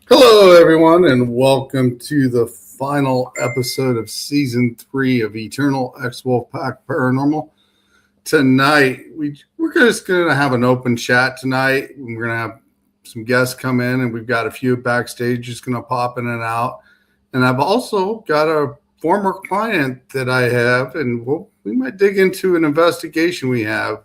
Hello, everyone, and welcome to the final episode of Season 3 of Eternal X Wolfpack Paranormal. Tonight, we're just going to have an open chat tonight. We're going to have some guests come in, and we've got a few backstage just going to pop in and out. And I've also got a former client that I have, and we might dig into an investigation we have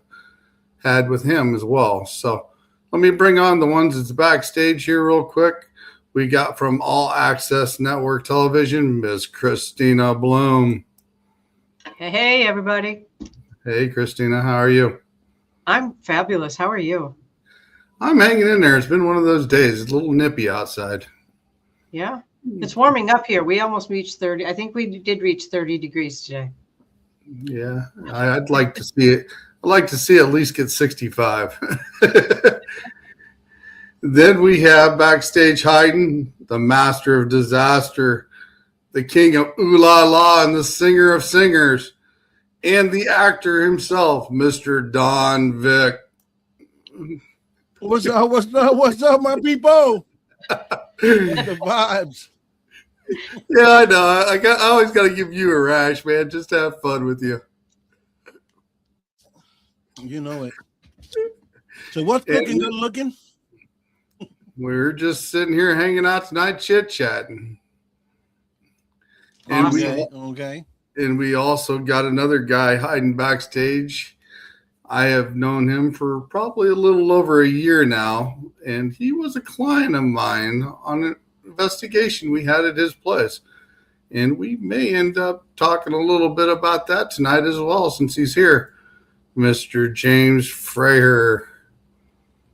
had with him as well. So let me bring on the ones that's backstage here real quick. We got from All Access Network Television, Ms. Christina Bloom. Hey, everybody. Hey, Christina, how are you? I'm fabulous. How are you? I'm hanging in there. It's been one of those days. It's a little nippy outside. Yeah, it's warming up here. We almost reached 30. I think we did reach 30 degrees today. Yeah, I'd like to see it. I'd like to see at least get 65. Then we have backstage hiding the master of disaster, the king of ooh la la, and the singer of singers, and the actor himself, Mr. Don Vick. What's up, my people? The vibes. Yeah, I know. I always got to give you a rash, man. Just to have fun with you. You know it. So what's cooking, good looking? We're just sitting here hanging out tonight, chit-chatting. And Okay. And we also got another guy hiding backstage. I have known him for probably a little over a year now, and he was a client of mine on an investigation we had at his place. And we may end up talking a little bit about that tonight as well, since he's here. Mr. James Fraher.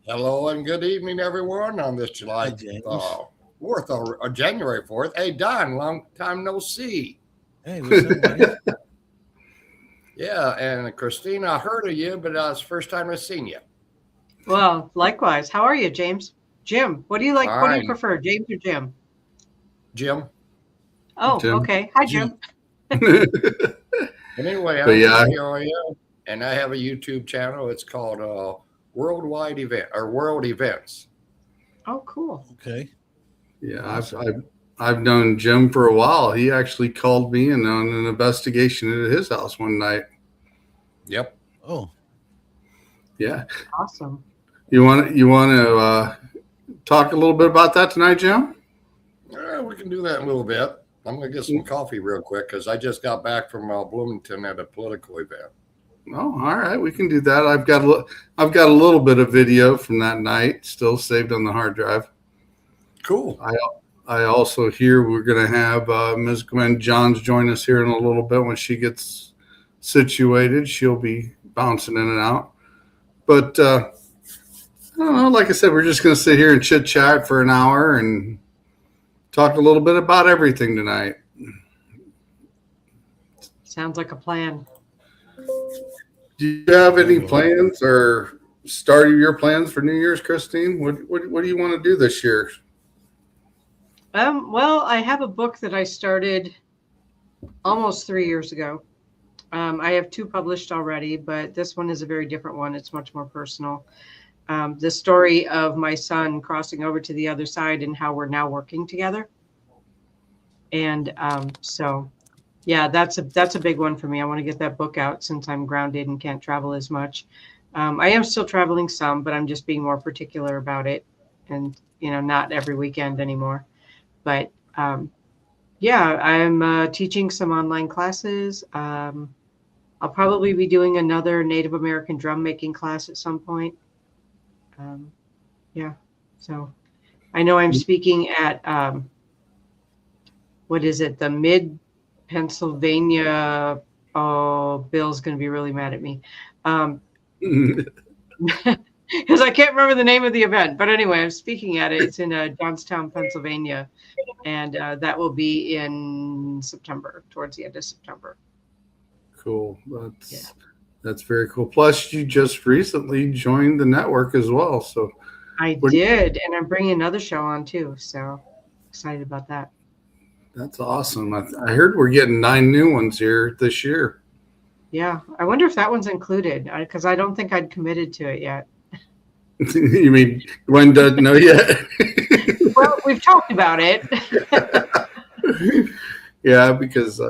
Hello and good evening, everyone, on this July 4th or January 4th. Hey, Don, long time no see. Hey, what's up, buddy? Yeah, and Christina, I heard of you, but it's the first time I've seen you. Well, likewise. How are you, James? Jim, what do you like? Fine. What do you prefer, James or Jim? Jim. Oh, Jim. okay. Hi, Jim. Anyway, I'm you, and I have a YouTube channel. It's called World Events. Oh, cool. Okay. Yeah, I've known Jim for a while. He actually called me in on an investigation at his house one night. Yep. Oh. Yeah. Awesome. You want to talk a little bit about that tonight, Jim? We can do that in a little bit. I'm going to get some coffee real quick because I just got back from Bloomington at a political event. Oh, all right. We can do that. I've got a little bit of video from that night still saved on the hard drive. Cool. I also hear we're going to have Ms. Gwen Johns join us here in a little bit when she gets situated. She'll be bouncing in and out. But I don't know. Like I said, we're just going to sit here and chit chat for an hour and talk a little bit about everything tonight. Sounds like a plan. Do you have any plans or start your plans for New Year's, Christine? What do you want to do this year? Well, I have a book that I started almost 3 years ago. I have 2 published already, but this one is a very different one. It's much more personal. The story of my son crossing over to the other side and how we're now working together. And so, yeah, that's a big one for me. I want to get that book out since I'm grounded and can't travel as much. I am still traveling some, but I'm just being more particular about it, and not every weekend anymore. But yeah, I'm teaching some online classes. I'll probably be doing another Native American drum making class at some point. Yeah, so I know I'm speaking at what is it? The Mid Pennsylvania. Oh, Bill's going to be really mad at me. Because I can't remember the name of the event. But anyway, I'm speaking at it. It's in Johnstown, Pennsylvania. And that will be in September, towards the end of September. Cool. That's very cool. Plus, you just recently joined the network as well. So I did. And I'm bringing another show on, too. So excited about that. That's awesome. I heard we're getting 9 new ones here this year. Yeah. I wonder if that one's included, because I don't think I'd committed to it yet. You mean Gwen doesn't know yet? Well, we've talked about it. Yeah, because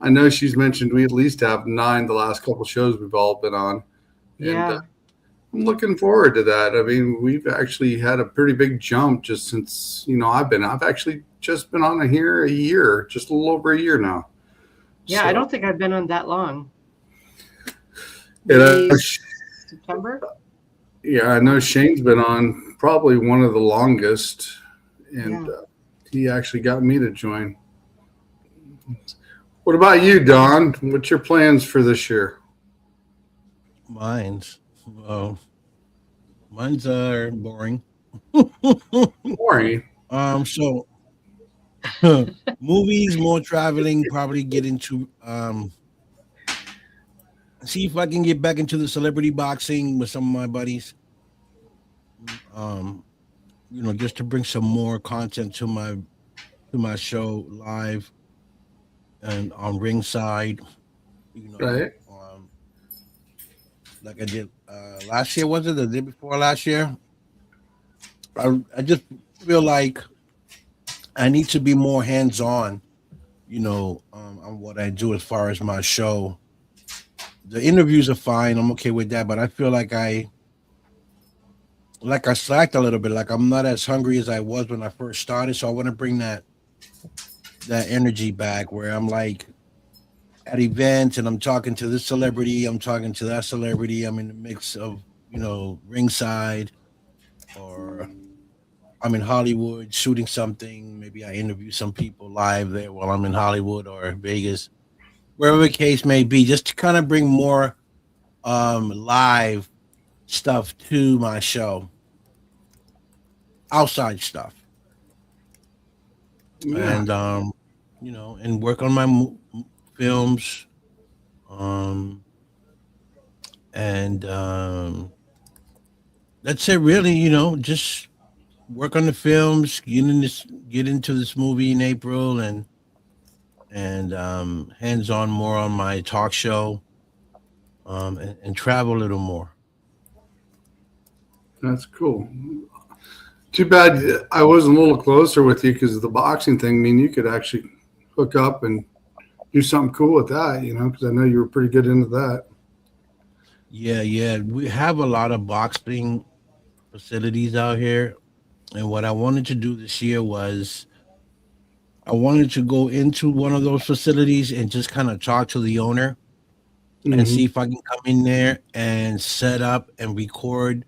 I know she's mentioned we at least have 9 the last couple shows we've all been on. And Yeah. I'm looking forward to that. I mean, we've actually had a pretty big jump just since, I've actually just been on here a year, just a little over a year now. Yeah, I don't think I've been on that long. And September? Yeah, I know Shane's been on probably one of the longest, and he actually got me to join. What about you, Don? What's your plans for this year? Mine's are boring. Boring. So movies, more traveling, probably get into see if I can get back into the celebrity boxing with some of my buddies. Just to bring some more content to my show live and on ringside. Right. Like I did last year, was it the day before last year? I just feel like I need to be more hands-on, on what I do as far as my show. The interviews are fine. I'm okay with that, but I feel like I slacked a little bit. Like I'm not as hungry as I was when I first started. So I want to bring that energy back where I'm like at events and I'm talking to this celebrity, I'm talking to that celebrity. I'm in the mix of, ringside, or I'm in Hollywood shooting something. Maybe I interview some people live there while I'm in Hollywood or Vegas, wherever the case may be, just to kind of bring more live stuff to my show, outside stuff. Yeah. And and work on my films, and that's it really. Just work on the films, get into this movie in April, and hands on more on my talk show, and travel a little more. That's cool. Too bad I wasn't a little closer with you because of the boxing thing. I mean, you could actually hook up and do something cool with that, because I know you were pretty good into that. Yeah, we have a lot of boxing facilities out here, and what I wanted to do this year was I wanted to go into one of those facilities and just kind of talk to the owner and see if I can come in there and set up and record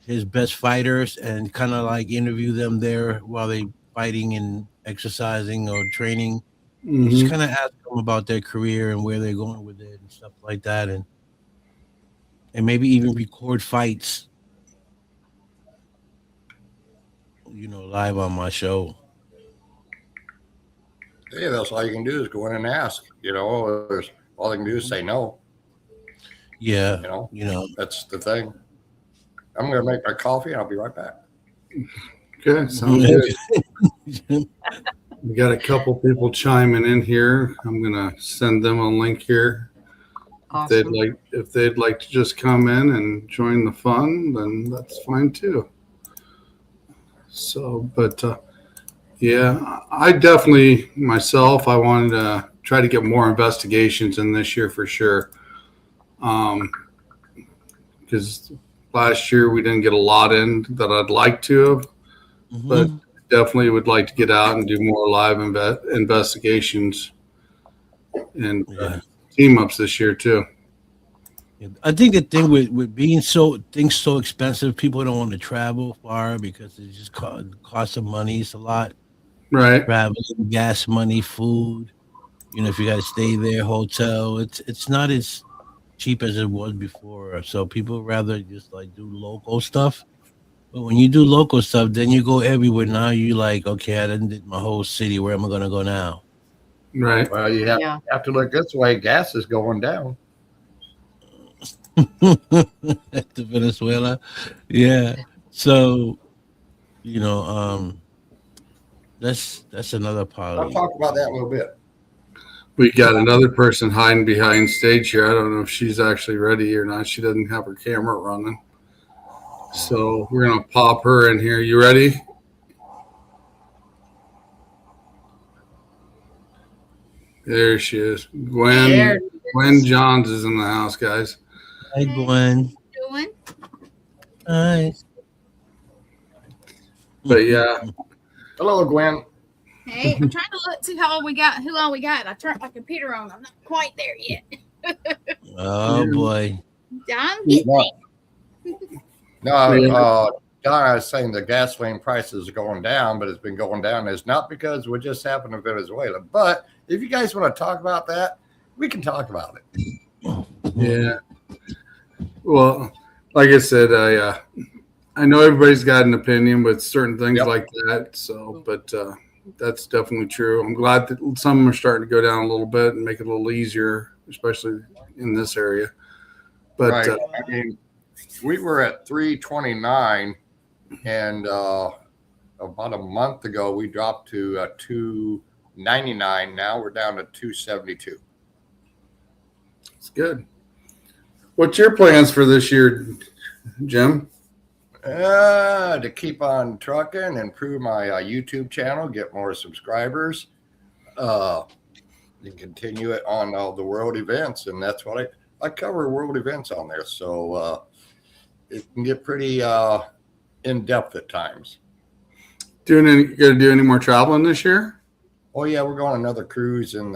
his best fighters and kind of like interview them there while they fighting and exercising or training. Just kind of ask them about their career and where they're going with it and stuff like that, and maybe even record fights, live on my show. Yeah, that's all you can do is go in and ask. All they can do is say no. Yeah, That's the thing. I'm going to make my coffee and I'll be right back. Okay, sounds good. We got a couple people chiming in here. I'm going to send them a link here. Awesome. If they'd like to just come in and join the fun, then that's fine too. So, but yeah, I definitely myself, I wanted to try to get more investigations in this year for sure. Because last year we didn't get a lot in that I'd like to have, but definitely would like to get out and do more live investigations and team ups this year too. I think the thing with being things so expensive, people don't want to travel far because it just costs of money. It's a lot. Right. Traveling, gas money, food. If you got to stay there, hotel, it's not as cheap as it was before. So people rather just like do local stuff. But when you do local stuff, then you go everywhere. Now you like, okay, I done did my whole city. Where am I gonna go now? Right. Well, you have to look this way. Gas is going down. To Venezuela, yeah. So, that's another part. I'll talk about that a little bit. We got another person hiding behind stage here. I don't know if she's actually ready or not. She doesn't have her camera running. So we're going to pop her in here. You ready? There she is. There. Gwen Johns is in the house, guys. Hi, Gwen. Doing? Hi. But yeah, Hello, Gwen. Hey, I'm trying to look see who all we got. I turned my computer on. I'm not quite there yet. Oh boy. I'm getting No, Don, I was saying the gasoline prices are going down, but it's been going down. It's not because what just happened in Venezuela. But if you guys want to talk about that, we can talk about it. yeah. Well, like I said, I know everybody's got an opinion with certain things Yep. like that. So, but that's definitely true. I'm glad that some of them are starting to go down a little bit and make it a little easier, especially in this area. But Right. I mean, we were at 329, and about a month ago we dropped to 299. Now we're down to 272. it's good. What's your plans for this year, Jim? To keep on trucking, improve my YouTube channel, get more subscribers, and continue it on all the world events. And that's what I cover world events on there. So it can get pretty in depth at times. You gonna do any more traveling this year? Oh yeah, we're going on another cruise, and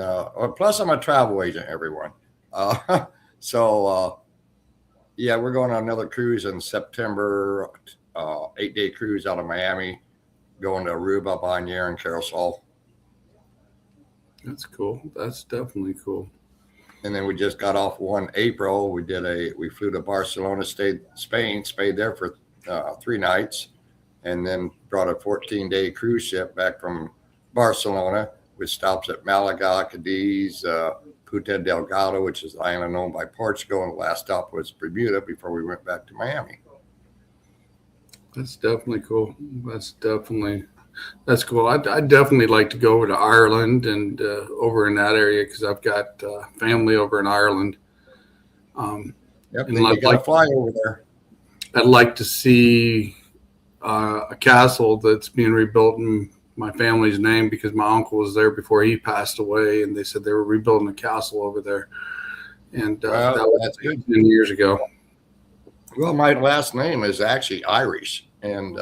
plus I'm a travel agent, everyone. Yeah, we're going on another cruise in September, 8-day cruise out of Miami, going to Aruba, Bonaire, and Carousel. That's cool. That's definitely cool. And then we just got off one April. We flew to Barcelona, Spain, stayed there for 3 nights, and then brought a 14-day cruise ship back from Barcelona, with stops at Malaga, Cadiz, Punta Delgado, which is the island owned by Portugal, and the last stop was Bermuda before we went back to Miami. That's definitely cool. That's cool. I'd definitely like to go over to Ireland and over in that area because I've got family over in Ireland. Yep, And then you got to fly over there. I'd like to see a castle that's being rebuilt in my family's name because my uncle was there before he passed away, and they said they were rebuilding a castle over there. And that was good 10 years ago. Well, my last name is actually Irish, and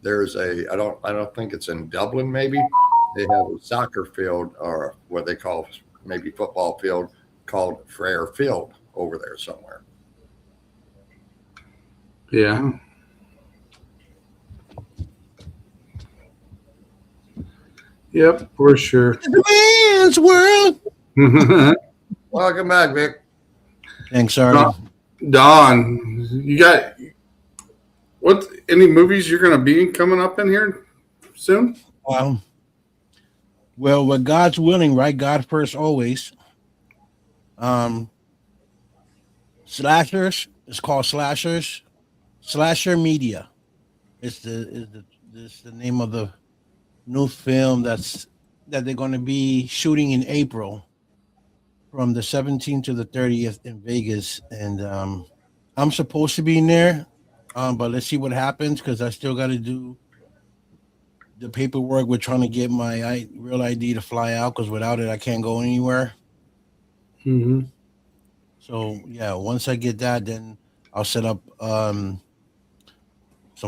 there's I don't think it's in Dublin. Maybe they have a soccer field, or what they call maybe football field, called Frere Field over there somewhere. Yeah. Yep, for sure. The man's world. Welcome back, Vic. Thanks, Artie. Don, you got any movies you're going to be coming up in here soon? Well, with God's willing, right? God first always. Slashers. It's called Slashers. Slasher Media. It's the name of the new film that they're going to be shooting in April, from the 17th to the 30th in Vegas, and I'm supposed to be in there, but let's see what happens because I still got to do the paperwork. We're trying to get my real ID to fly out because without it, I can't go anywhere. Mm-hmm. So yeah, once I get that, then I'll set up some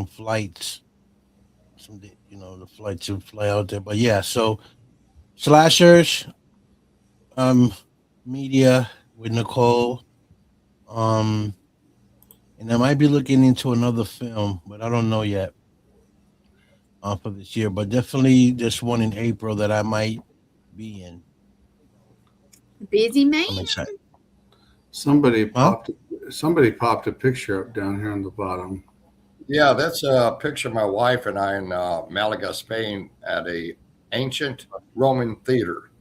flights, the flight to fly out there. But yeah, so Slashers, Media with Nicole, and I might be looking into another film, but I don't know yet for this year. But definitely this one in April that I might be in. busy man. I'm excited. Somebody popped a picture up down here on the bottom. Yeah, that's a picture of my wife and I in Malaga, Spain, at a ancient Roman theater.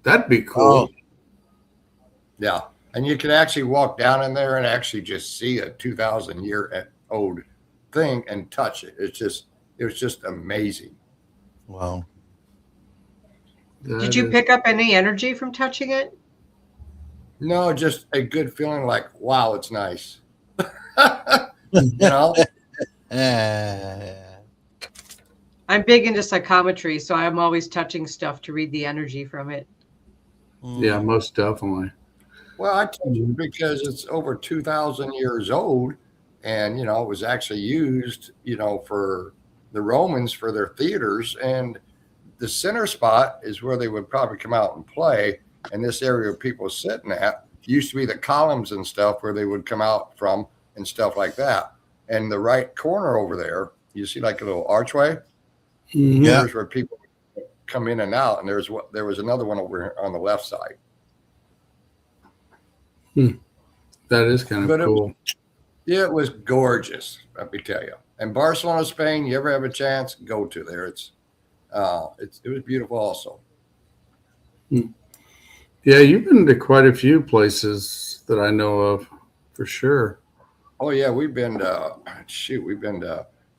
That'd be cool. Oh. Yeah, and you can actually walk down in there and actually just see a 2,000-year-old thing and touch it. It was just amazing. Wow. Did you pick up any energy from touching it? No, just a good feeling like, wow, it's nice. You know? I'm big into psychometry, so I'm always touching stuff to read the energy from it. Yeah, most definitely. Well, I tell you because it's over 2,000 years old, and it was actually used, for the Romans for their theaters, and the center spot is where they would probably come out and play. And this area where people sitting at used to be the columns and stuff where they would come out from and stuff like that. And the right corner over there, you see like a little archway. Mhm. Yeah. There's where people come in and out, and there was another one over here on the left side. That is kind But of cool. It was gorgeous, let me tell you. And Barcelona, Spain, you ever have a chance, go to there. It was beautiful also. Yeah, you've been to quite a few places that I know of, for sure. Oh yeah, we've been to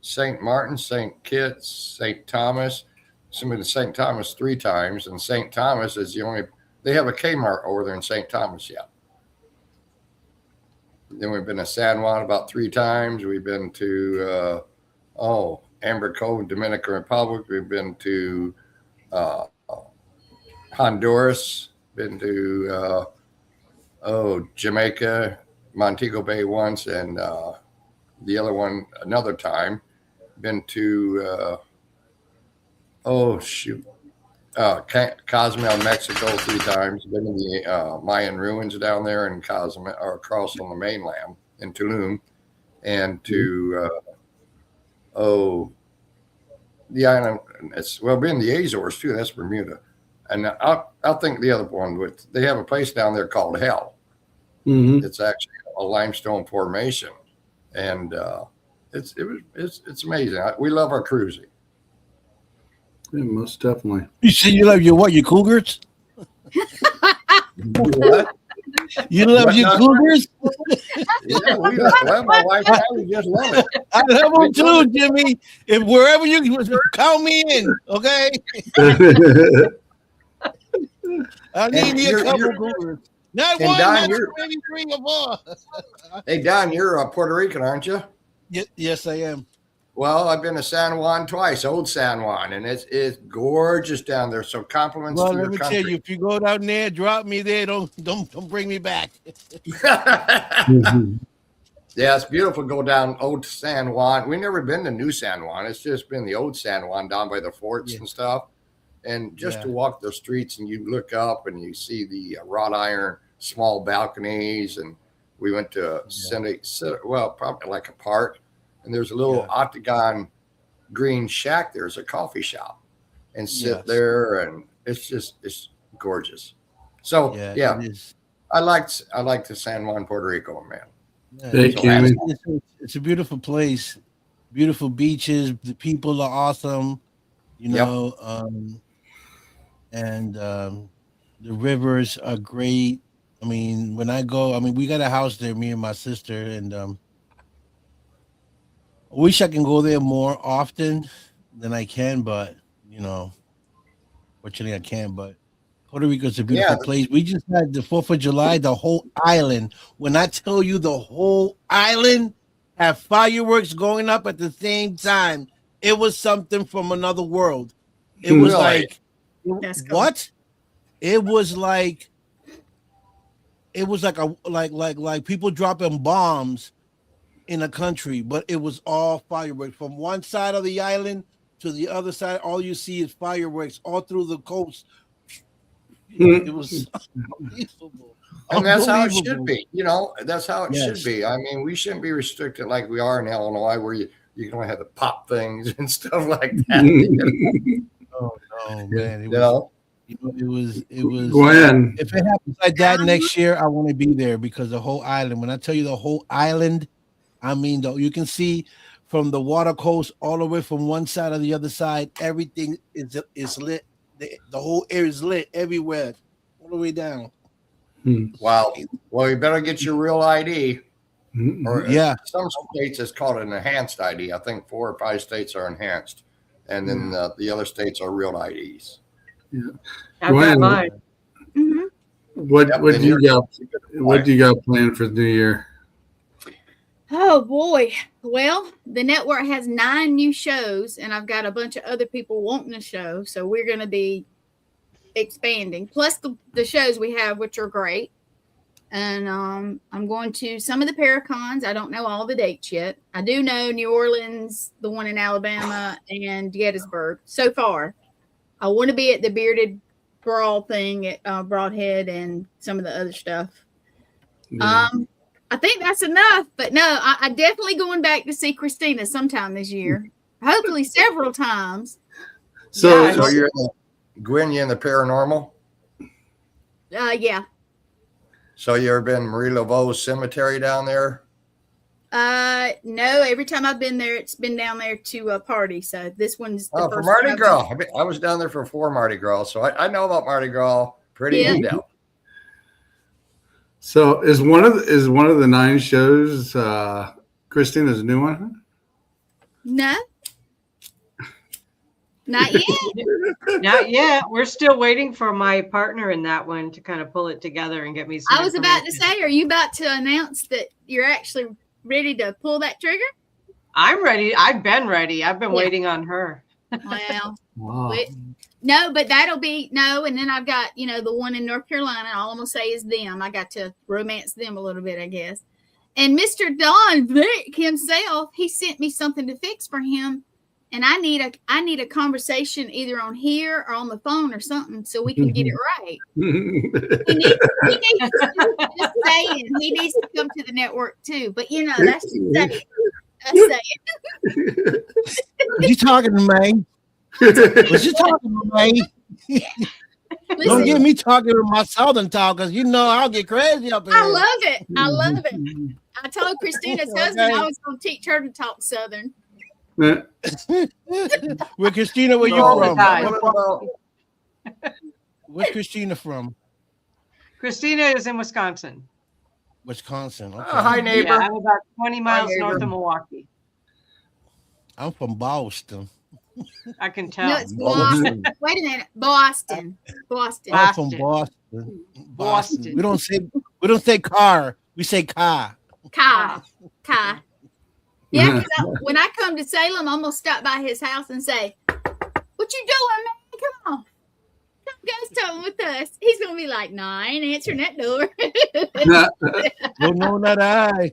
St. Martin, St. Kitts, St. Thomas. Been to St. Thomas 3 times, and St. Thomas is they have a Kmart over there in St. Thomas yet. Then we've been to San Juan about 3 times. We've been to Amber Cove, Dominican Republic. We've been to Honduras. Been to Jamaica, Montego Bay once, and the other one another time. Been to Cozumel, Mexico 3 times. Been in the Mayan ruins down there in Cozumel, or across on the mainland in Tulum, and to the island. Been the Azores too. That's Bermuda, and I'll think the other one. They have a place down there called Hell. Mm-hmm. It's actually a limestone formation, and it's amazing. We love our cruising. Yeah, most definitely. You said you love your cougars? What? You love your cougars? Yeah, we love my wife and I. We just love it. I love them too, Jimmy. If wherever you count me in, okay? I need me a couple cougars. Not one, Don, not maybe 3 or 4. Hey, Don, you're Puerto Rican, aren't you? Yes, I am. Well, I've been to San Juan twice, old San Juan, and it's gorgeous down there. So compliments Well, to your let me country. tell you, if you go down there, drop me there. Don't bring me back. Mhm. Yeah, it's beautiful. Go down old San Juan. We've never been to New San Juan. It's just been the old San Juan down by the forts and stuff. And just to walk the streets and you look up and you see the wrought iron small balconies. And we went to probably like a park. And there's a little octagon green shack. There's a coffee shop and sit there. And it's gorgeous. So, it is. I liked the San Juan, Puerto Rico, man. Thank you. It's a beautiful place, beautiful beaches. The people are awesome, and the rivers are great. I mean, when I go, we got a house there, me and my sister, and I wish I can go there more often than I can, but fortunately I can. But Puerto Rico is a beautiful place. We just had the 4th of July, the whole island. When I tell you the whole island have fireworks going up at the same time, it was something from another world. It was like, what? It was like like people dropping bombs in a country, but it was all fireworks from one side of the island to the other side. All you see is fireworks all through the coast. It was unbelievable. And that's how it should be. That's how it should be. I mean, we shouldn't be restricted like we are in Illinois, where you can only have the pop things and stuff like that. Oh no, man! It was. Gwen. If it happens like that next year, I want to be there because the whole island. When I tell you the whole island, you can see from the water coast all the way from one side to the other side. Everything is lit. The whole air is lit everywhere, all the way down. Wow. Well, you better get your real ID. Or some states it's called an enhanced ID. I think 4 or 5 states are enhanced, and then the other states are real IDs. Yeah. I've got mine. Mm-hmm. What do you got planned for the new year? Oh boy. Well, the network has 9 new shows, and I've got a bunch of other people wanting a show. So we're going to be expanding. Plus the shows we have, which are great. And I'm going to some of the Paracons. I don't know all the dates yet. I do know New Orleans, the one in Alabama, and Gettysburg so far. I want to be at the Bearded Brawl thing at Broadhead and some of the other stuff. Yeah. I think that's enough. But no, I definitely going back to see Christina sometime this year. Hopefully several times. So, So you're Gwen, you in the paranormal? Yeah. So you ever been Marie Laveau's cemetery down there? No. Every time I've been there, it's been down there to a party. So this one's the For first Mardi time. Gras. I was down there for 4 Mardi Gras, so I know about Mardi Gras pretty in depth. so is one of the 9 shows Christina's new one? No. Not yet. Not yet. We're still waiting for my partner in that one to kind of pull it together and get me some I was about to information. say, are you about to announce that you're actually ready to pull that trigger? I'm ready. I've been ready. I've been waiting on her. Well, Wow. no, but that'll be no. And then I've got, the one in North Carolina. All I'm going to say is them. I got to romance them a little bit, I guess. And Mr. Don Vick himself, he sent me something to fix for him. And I need a conversation either on here or on the phone or something so we can get it right. He needs to say, he needs to come to the network too. But that's just saying. That's saying. Was you talking to me? Was you talking to me? Don't get me talking with my southern talk, because I'll get crazy up here. I love it. I love it. I told Christina's husband I was going to teach her to talk southern. Well, Christina, where you All the from? time. Where's Christina from? Christina is in Wisconsin. Wisconsin. Okay. Hi, neighbor. Yeah, I'm about 20 miles neighbor. north of Milwaukee. I'm from Boston. I can tell. No, it's Boston. Wait a minute. Boston. I'm from Boston. Boston. We don't say car. We say car. Kai. Yeah, because when I come to Salem, I'm gonna stop by his house and say, "What you doing, man? Come on, come ghost hunting with us." He's gonna be like, "No, I ain't answering that door." No, not I.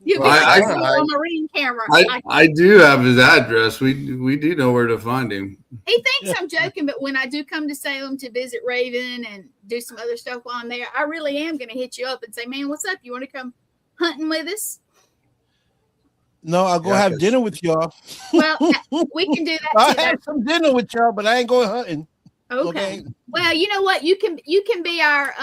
You'll be Well, like, on a ring camera. I do have his address. We do know where to find him. He thinks I'm joking, but when I do come to Salem to visit Raven and do some other stuff while I'm there, I really am gonna hit you up and say, "Man, what's up? You want to come hunting with us?" No, I'll go have dinner with y'all. Well, we can do that I too. have some dinner with y'all, but I ain't going hunting. Okay. Well, you know what? You can be our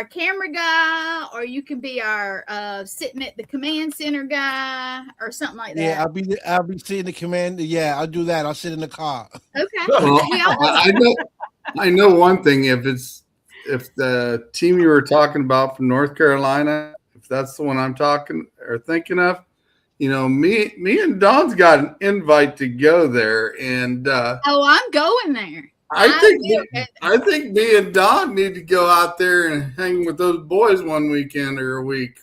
camera guy, or you can be our sitting at the command center guy, or something like that. Yeah, I'll be sitting in the command. Yeah, I'll do that. I'll sit in the car. Okay. Well, I know one thing. If the team you were talking about from North Carolina, if that's the one I'm talking or thinking of, me and Don's got an invite to go there, and I'm going there. I think me and Don need to go out there and hang with those boys one weekend or a week.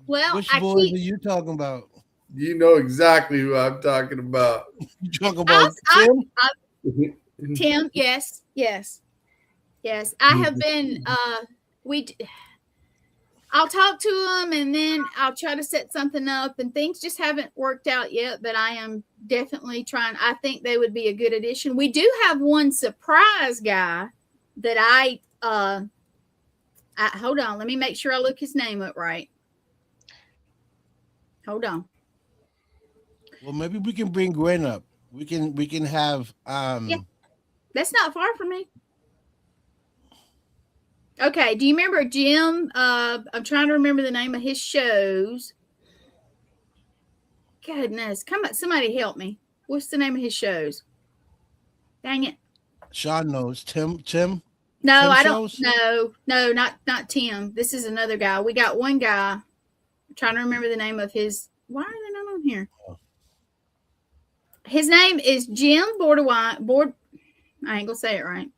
Well, Which boys are you talking about? You know exactly who I'm talking about. You talking about Tim? Tim, yes. I have been. I'll talk to him and then I'll try to set something up, and things just haven't worked out yet, but I am definitely trying. I think they would be a good addition. We do have one surprise guy that I hold on. Let me make sure I look his name up right. Hold on. Well, maybe we can bring Gwen up. We can have Yeah, that's not far from me. Okay, do you remember Jim? I'm trying to remember the name of his shows. Goodness, come on, somebody help me. What's the name of his shows? Dang it. Sean knows. Tim? No, Tim I don't. shows? No, not Tim. This is another guy. We got one guy. I'm trying to remember the name of his. Why are they not on here? His name is Jim Bordewine. I ain't gonna say it right.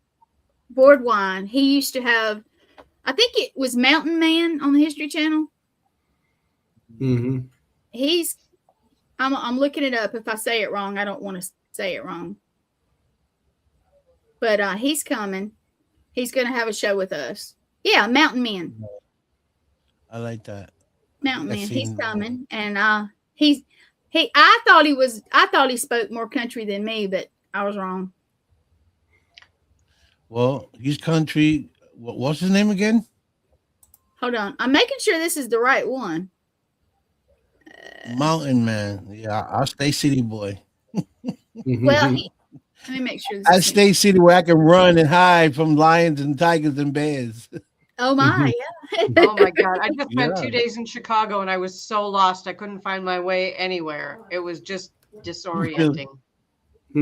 Boardwine. He used to have, I think it was Mountain Man on the History Channel. Mm-hmm. I'm looking it up. If I say it wrong, I don't want to say it wrong. but he's coming. He's going to have a show with us. Yeah, Mountain Men. I like that. Mountain I've Man. He's seen- coming, and I thought he spoke more country than me, but I was wrong. Well, he's country. What's his name again? Hold on, I'm making sure this is the right one. Mountain Man. Yeah, I'll stay city boy. Well, let me make sure. I This is stay city where I can run and hide from lions and tigers and bears. oh my, yeah. Oh my God. I just spent Yeah. 2 days in Chicago and I was so lost. I couldn't find my way anywhere. It was just disorienting.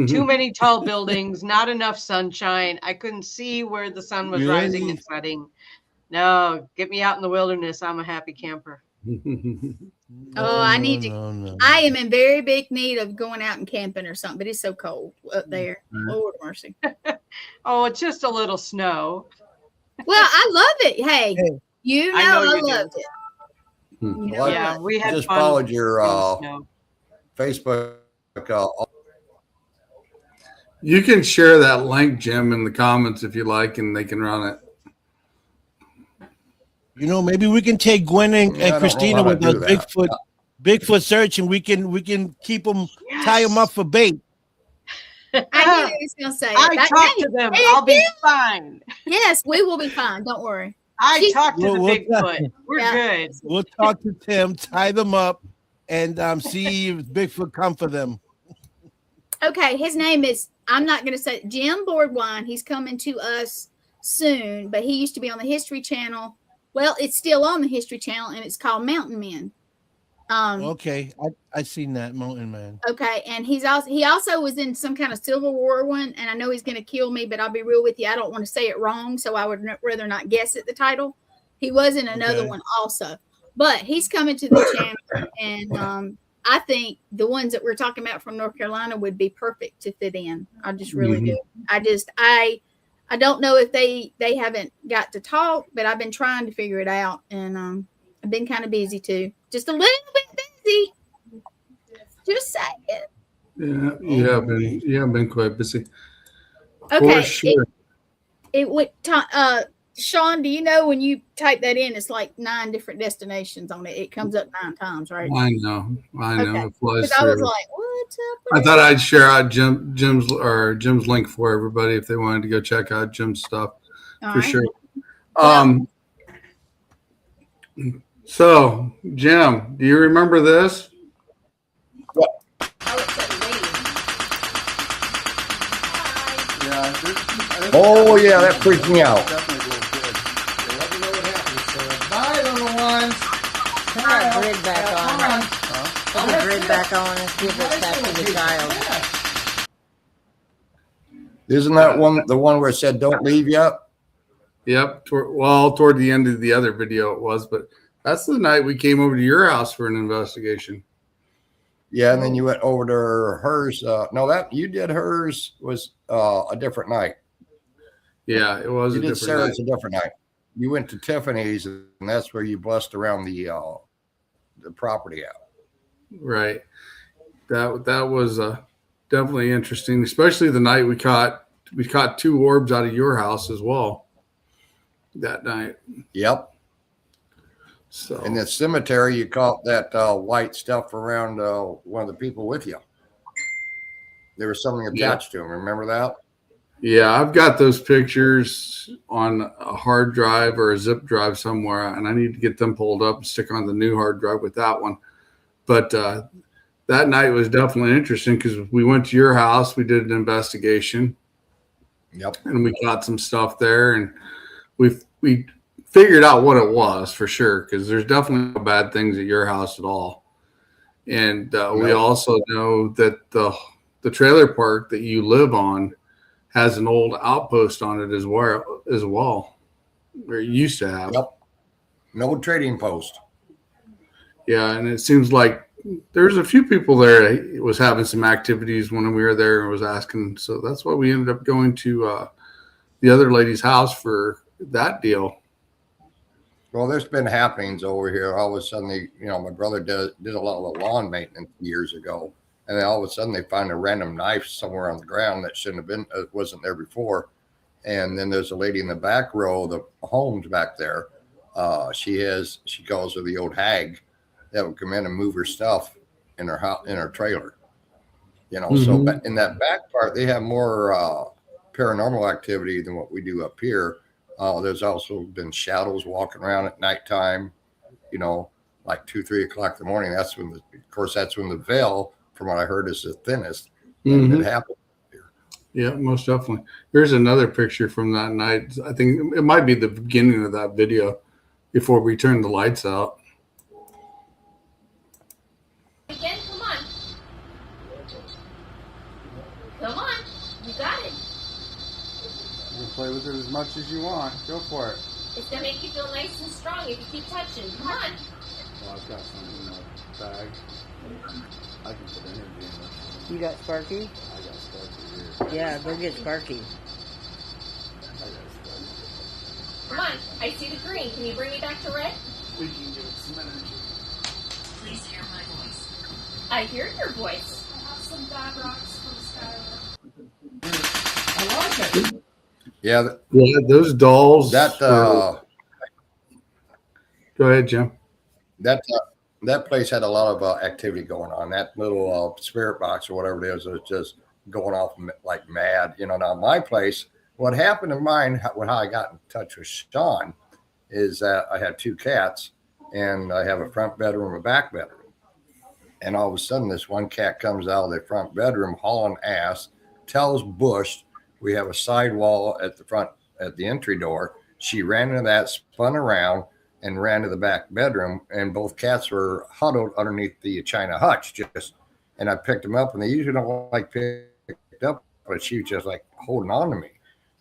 Too many tall buildings, not enough sunshine. I couldn't see where the sun was rising Really? and setting. No, get me out in the wilderness. I'm a happy camper. Oh, I need to- No. I am in very big need of going out and camping or something, but it's so cold up there. Mm-hmm. Lord mercy. Oh, it's just a little snow. Well, I love it. Hey, Hey. you know I know I you do. loved it. You know Well, I Yeah, loved we had just fun followed your in the snow. Facebook. You can share that link, Jim, in the comments if you like, and they can run it. You know, maybe we can take Gwen Yeah, I and don't know Christina how to with do us that. Bigfoot search, and we can keep them, tie them up for bait. I knew he was going to say it. I That- talked hey, to them. hey, I'll be fine. yes, we will be fine. Don't worry. I She- talked to the We'll- Bigfoot. We're Yeah. good. We'll talk to Tim, tie them up, and see if Bigfoot come for them. Okay, his name is, I'm not going to say Jim Boardwine. He's coming to us soon, but he used to be on the History Channel. Well, it's still on the History Channel, and it's called Mountain Men. Okay, I seen that Mountain Man. Okay, and he also was in some kind of Civil War one, and I know he's going to kill me, but I'll be real with you. I don't want to say it wrong, so I would rather not guess at the title. He was in another Okay. one also, but he's coming to the channel, and I think the ones that we're talking about from North Carolina would be perfect to fit in. I just really do. I don't know if they haven't got to talk, but I've been trying to figure it out, and I've been kind of busy too, just a little bit busy. Just saying. Yeah, you have been quite busy. Okay. For sure. It would. Sean, do you know when you type that in, it's like 9 different destinations on it. It comes up 9 times, right? I know. Okay. It flies Because I was through. like, what's up? I thought I'd share out Jim's link for everybody if they wanted to go check out Jim's stuff for sure. So Jim, do you remember this? Oh yeah, that freaked me out. Turn that grid back on. Put the grid back on and give it back to the child. Isn't that the one where it said don't leave yet? Yep. Toward the end of the other video it was, but that's the night we came over to your house for an investigation. Yeah, and then you went over to hers. No, that you did hers was a different night. Yeah, it was You a did different Sarah's night. a different night. You went to Tiffany's, and that's where you bust around the property out. Right. That was definitely interesting, especially the night we caught 2 orbs out of your house as well that night. Yep. So In the cemetery, you caught that white stuff around one of the people with you. There was something attached to him. Remember that? yeah, I've got those pictures on a hard drive or a zip drive somewhere, and I need to get them pulled up and stick on the new hard drive with that one. But that night was definitely interesting because we went to your house, we did an investigation, Yep. and we caught some stuff there, and we figured out what it was for sure because there's definitely no bad things at your house at all. And we also know that the trailer park that you live on has an old outpost on it as well, where it used to have. Yep. No trading post. Yeah, and it seems like there's a few people there that was having some activities when we were there and was asking. So that's why we ended up going to the other lady's house for that deal. Well, there's been happenings over here. All of a sudden, my brother did a lot of lawn maintenance years ago, and then all of a sudden they find a random knife somewhere on the ground that shouldn't have been, wasn't there before. And then there's a lady in the back row of the homes back there. She calls her the old hag that would come in and move her stuff in her house, in her trailer. You know, so in that back part, they have more paranormal activity than what we do up here. There's also been shadows walking around at nighttime, you know, like 2, 3 o'clock in the morning. That's when, that's when the veil, from what I heard, is the thinnest. It happened. Yeah, most definitely. Here's another picture from that night. I think it might be the beginning of that video before we turned the lights out. Again, come on. Come on. You got it. You can play with it as much as you want. Go for it. It's going to make you feel nice and strong if you keep touching. Come on. Well, I've got something in the bag. I can put energy in it. You got Sparky? I got Sparky here. Yeah, go get Sparky. I got Sparky. Come on. I see the green. Can you bring me back to red? We can give it some energy. Please hear my voice. I hear your voice. I have some bad rocks from Skyler. I like it. Yeah. Yeah, those dolls. That, go ahead, Jim. That place had a lot of activity going on. That little spirit box or whatever it is was just going off like mad. You know, now my place, what happened to mine, how I got in touch with Sean, is that I had 2 cats, and I have a front bedroom and a back bedroom. And all of a sudden, this one cat comes out of the front bedroom hauling ass, tells Bush we have a sidewall at the front, at the entry door. She ran into that, spun around, and ran to the back bedroom, and both cats were huddled underneath the china hutch. And I picked them up, and they usually don't like picked up, but she was just like holding on to me.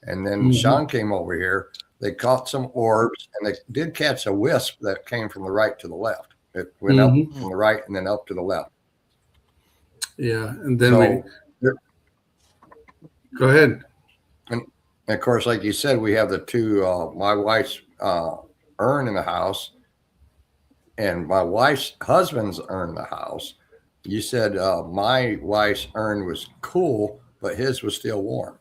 And then Sean came over here. They caught some orbs, and they did catch a wisp that came from the right to the left. It went up from the right and then up to the left. Yeah, and then go ahead. And of course, like you said, we have the 2, my wife's urn in the house and my wife's husband's urn in the house. You said my wife's urn was cool, but his was still warm.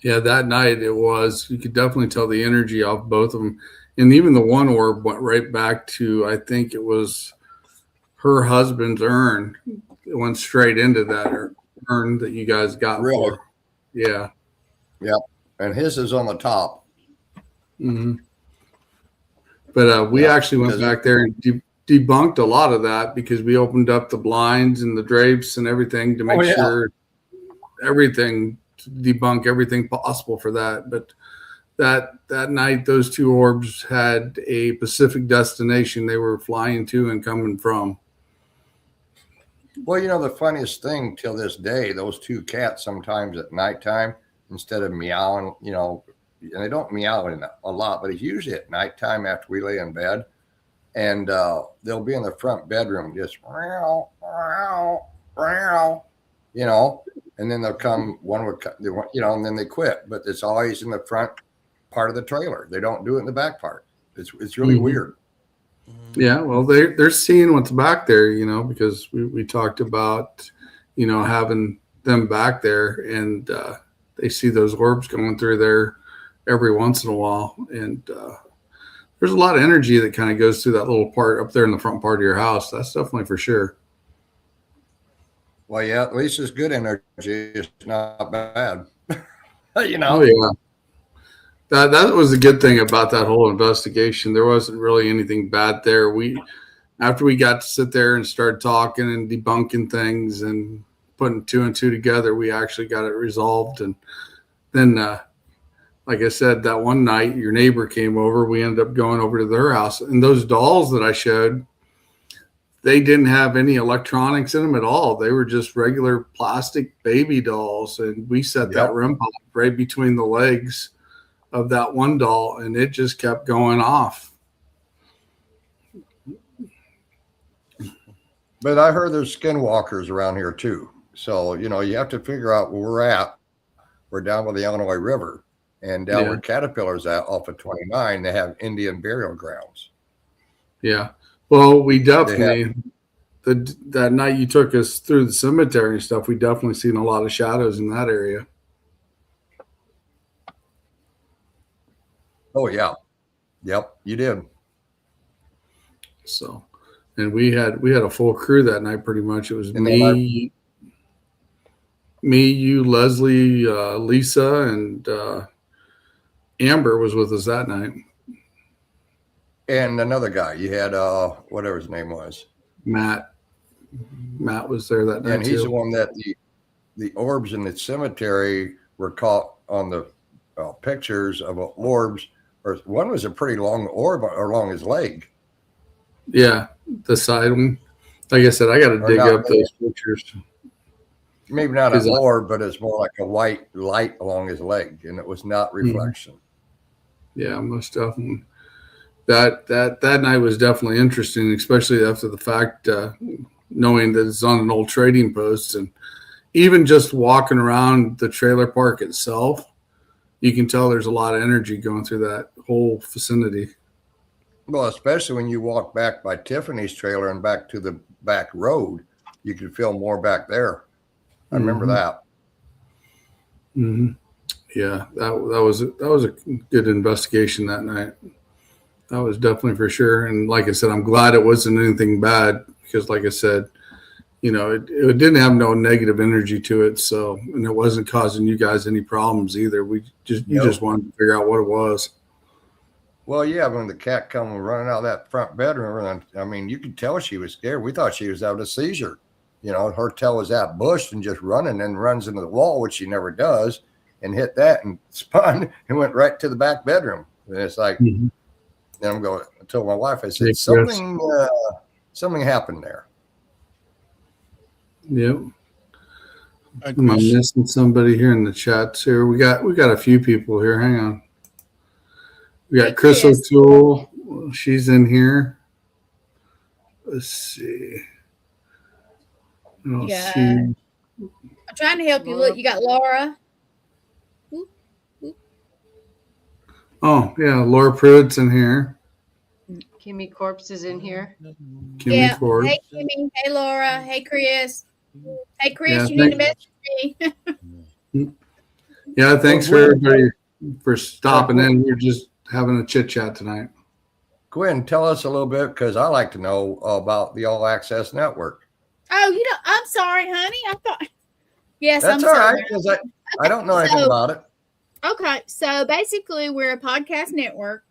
Yeah, that night it was. You could definitely tell the energy off both of them. And even the one orb went right back to, I think it was her husband's urn. It went straight into that urn that you guys got. Really? For. Yeah. Yep. And his is on the top. But we actually went back there and debunked a lot of that because we opened up the blinds and the drapes and everything to make sure everything, to debunk everything possible for that. But that night, those 2 orbs had a specific destination they were flying to and coming from. Well, you know, the funniest thing till this day, those 2 cats sometimes at nighttime, instead of meowing, you know, and they don't meow a lot, but it's usually at nighttime after we lay in bed, and they'll be in the front bedroom just meow, meow, meow, you know, and then they'll come, one would, you know, and then they quit, but it's always in the front part of the trailer. They don't do it in the back part. It's really weird. Yeah, well, they're seeing what's back there, you know, because we talked about, you know, having them back there, and they see those orbs going through there every once in a while, and there's a lot of energy that kind of goes through that little part up there in the front part of your house. That's definitely for sure. Well, yeah, at least it's good energy. It's not bad. You know. Oh yeah. That was a good thing about that whole investigation. There wasn't really anything bad there. After we got to sit there and start talking and debunking things and putting 2 and 2 together, we actually got it resolved. And then, like I said, that one night your neighbor came over. We ended up going over to their house, and those dolls that I showed, they didn't have any electronics in them at all. They were just regular plastic baby dolls, and we set that REM pod right between the legs of that one doll, and it just kept going off. But I heard there's skinwalkers around here too. So, you know, you have to figure out where we're at. We're down by the Illinois River, and down where Caterpillar's at off of 29, they have Indian burial grounds. Yeah. Well, we definitely, that night you took us through the cemetery and stuff, we definitely seen a lot of shadows in that area. Oh yeah. Yep, you did. So, and we had a full crew that night pretty much. It was And me, you, Leslie, Lisa, and Amber was with us that night. And another guy, you had whatever his name was. Matt was there that night. And he's too. the one that the orbs in the cemetery were caught on the pictures of orbs, or one was a pretty long orb along his leg. Yeah, the side one. Like I said, I got to dig up those pictures. Maybe not an orb, but it's more like a white light along his leg, and it was not reflection. Yeah, most definitely. That night was definitely interesting, especially after the fact, knowing that it's on an old trading post, and even just walking around the trailer park itself, you can tell there's a lot of energy going through that whole vicinity. Well, especially when you walk back by Tiffany's trailer and back to the back road, you could feel more back there. I remember that. Mm-hmm. Yeah, that was a good investigation that night. That was definitely for sure. And like I said, I'm glad it wasn't anything bad because, like I said, you know, it didn't have no negative energy to it. So, and it wasn't causing you guys any problems either. You just wanted to figure out what it was. Well, yeah, when the cat come running out of that front bedroom, I mean, you could tell she was scared. We thought she was having a seizure. You know, her tail was out bushed and just running and runs into the wall, which she never does, and hit that and spun and went right to the back bedroom. And it's like, and I'm going, I told my wife, I said, something happened there. Yep. Am I missing somebody here in the chats here? We got a few people here. Hang on. We got Chris O'Toole. She's in here. Let's see. I'm trying to help you. Look, you got Laura. Oh, yeah. Laura Pruitt's in here. Kimmy Corpse is in here. Kimmy Corpse. Hey, Kimmy. Hey, Laura. Hey, Chris. Hey, Chris, you need to message me. Yeah, thanks for everybody for stopping in. We're just having a chit chat tonight. Gwen, tell us a little bit, because I like to know about the All Access Network. Oh, I'm sorry, honey. I thought. Yes, that's all right, because I don't know anything about it. Okay, so basically, we're a podcast network,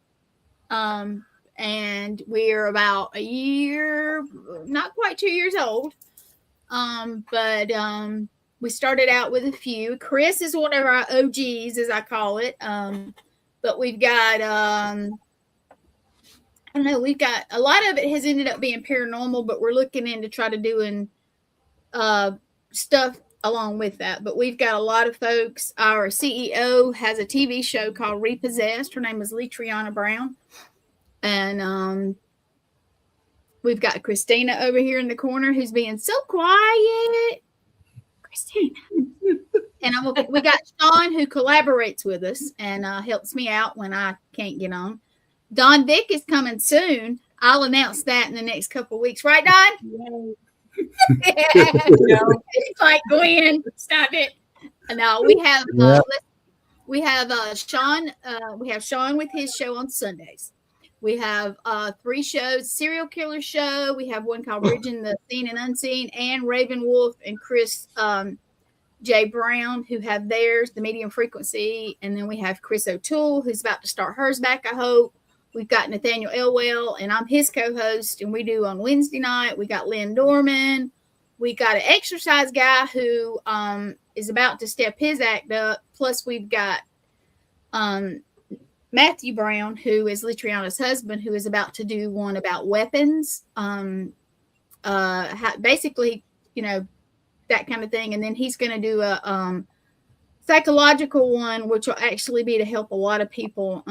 and we're about a year, not quite 2 years old, but we started out with a few. Chris is one of our OGs, as I call it, but we've got I don't know, we've got a lot of it has ended up being paranormal, but we're looking into try to doing stuff along with that. But we've got a lot of folks. Our CEO has a TV show called Repossessed. Her name is Letriana Brown. And we've got Christina over here in the corner who's being so quiet. Christina. And we got Sean who collaborates with us and helps me out when I can't get on. Don Vick is coming soon. I'll announce that in the next couple of weeks. Right, Don? It's like, Gwen, stop it. No, we have Sean. We have Sean with his show on Sundays. We have 3 shows: Serial Killer Show. We have one called Bridging the Seen and Unseen, and Raven Wolf and Chris J. Brown, who have theirs, the Medium Frequency. And then we have Chris O'Toole, who's about to start hers back, I hope. We've got Nathaniel Elwell, and I'm his co-host, and we do on Wednesday night. We got Lynn Dorman. We got an exercise guy who is about to step his act up. Plus, we've got Matthew Brown, who is Litriana's husband, who is about to do one about weapons. Basically, you know, that kind of thing. And then he's going to do a psychological one, which will actually be to help a lot of people.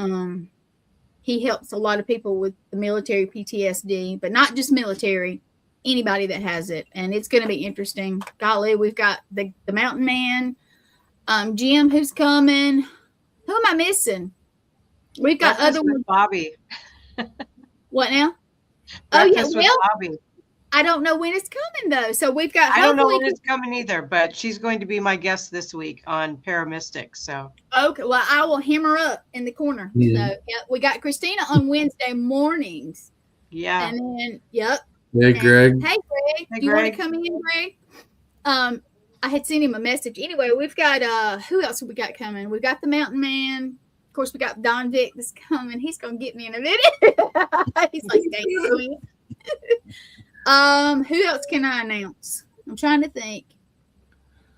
He helps a lot of people with the military PTSD, but not just military, anybody that has it. And it's going to be interesting. Golly, we've got the Mountain Man, Jim, who's coming. Who am I missing? We've got other ones. Bobby. What now? Breakfast with Bobby. I don't know when it's coming though. So we've got. I don't know hopefully- when it's coming either, but she's going to be my guest this week on Paramystics. So Okay, well, I will hem her up in the corner. Yeah. So, yeah, we got Christina on Wednesday mornings. yeah. And then, yep. Hey, And- Greg. Hey, Greg. Hey, Do you want Greg. to come in, Greg? I had sent him a message. Anyway, we've got, who else have we got coming? We've got the Mountain Man. Of course, we got Don Vic that's coming. He's going to get me in a minute. He's like, thank you. Who else can I announce? I'm trying to think.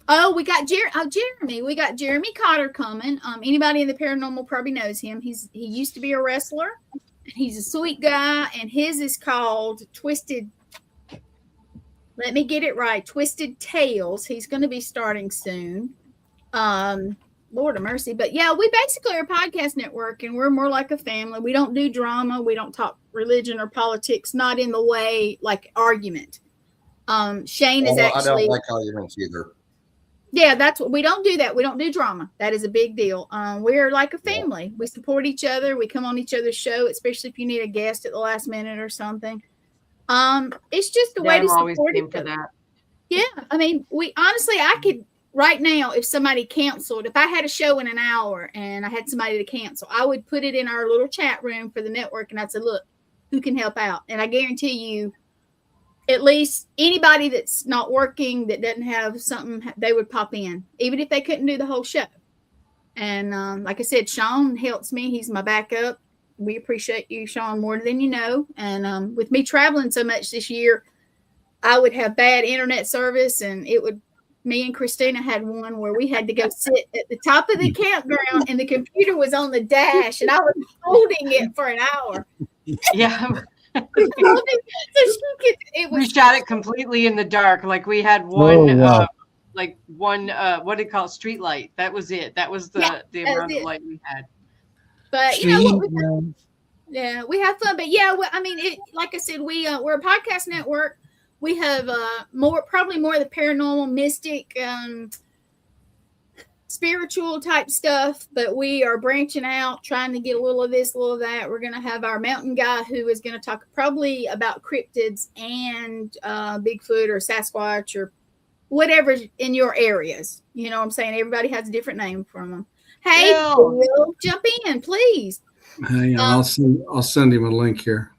Oh, we got Jeremy. We got Jeremy Cotter coming. Anybody in the paranormal probably knows him. He used to be a wrestler. He's a sweet guy, and his is called Twisted. Let me get it right. Twisted Tales. He's going to be starting soon. Lord of mercy. But yeah, we basically are a podcast network, and we're more like a family. We don't do drama. We don't talk religion or politics, not in the way like argument. Shane is I actually. don't like arguments either. Yeah, that's what we don't do. That we don't do drama. That is a big deal. We're like a family. We support each other. We come on each other's show, especially if you need a guest at the last minute or something. It's just a way to I'm always support game each for other. that. Yeah, I mean, I could right now if somebody canceled. If I had a show in an hour and I had somebody to cancel, I would put it in our little chat room for the network, and I'd say, "Look, who can help out?" And I guarantee you, at least anybody that's not working that doesn't have something, they would pop in, even if they couldn't do the whole show. And like I said, Sean helps me. He's my backup. We appreciate you, Sean, more than you know. And with me traveling so much this year, I would have bad internet service, and me and Christina had one where we had to go sit at the top of the campground, and the computer was on the dash, and I was holding it for an hour. Yeah. We shot it completely in the dark. Like we had one, wow. what do you call it? Street light. That was it. That was the amount of light we had. But you know what? We have fun. But yeah, I mean, like I said, we're a podcast network. We have probably more of the paranormal, mystic, spiritual type stuff, but we are branching out, trying to get a little of this, a little of that. We're going to have our mountain guy who is going to talk probably about cryptids and Bigfoot or Sasquatch or whatever in your areas. You know what I'm saying? Everybody has a different name for them. Hey, Bill, jump in, please. Hang on, I'll send him a link here.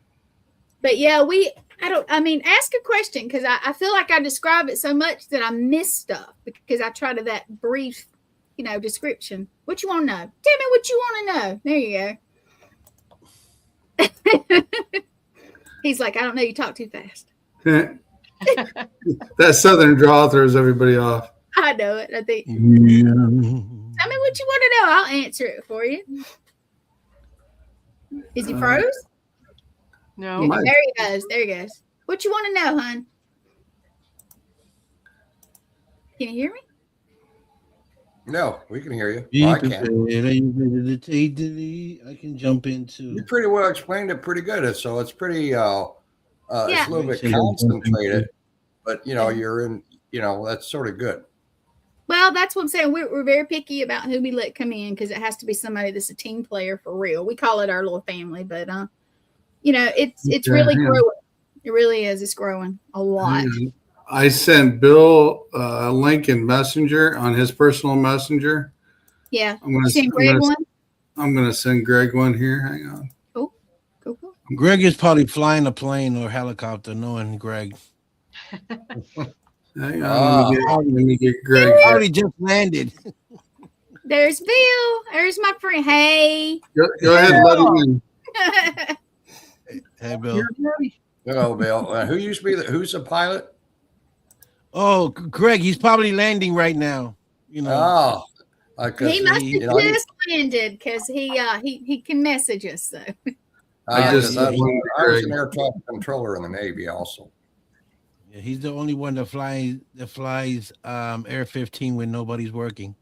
But yeah, ask a question, because I feel like I describe it so much that I miss stuff because I try to that brief, description. What you want to know? Tell me what you want to know. There you go. He's like, I don't know. You talk too fast. That southern drawl throws everybody off. I know it. I think. Yeah. Tell me what you want to know. I'll answer it for you. Is he froze? No. There he goes. There he goes. What you want to know, hon? Can you hear me? No, we can hear you. Oh, I can. I can jump into. You pretty well explained it pretty good. So it's pretty, it's a little bit Yeah. concentrated, but you're in, that's sort of good. Well, that's what I'm saying. We're very picky about who we let come in, because it has to be somebody that's a team player for real. We call it our little family, but it's really growing. It really is. It's growing a lot. I sent Bill a link in Messenger on his personal messenger. Yeah. I'm gonna send Greg one here. Hang on. Cool. Greg is probably flying a plane or helicopter, knowing Greg. Hang on. Let me get Greg. He already just landed. There's Bill. There's my friend. Hey. Go ahead and let him in. Hey, Bill. Hello, Bill. Who's the pilot? Oh, Greg, he's probably landing right now. He must have just landed, because he can message us. So I was an air traffic controller in the Navy also. Yeah, he's the only one that flies Air 15 when nobody's working.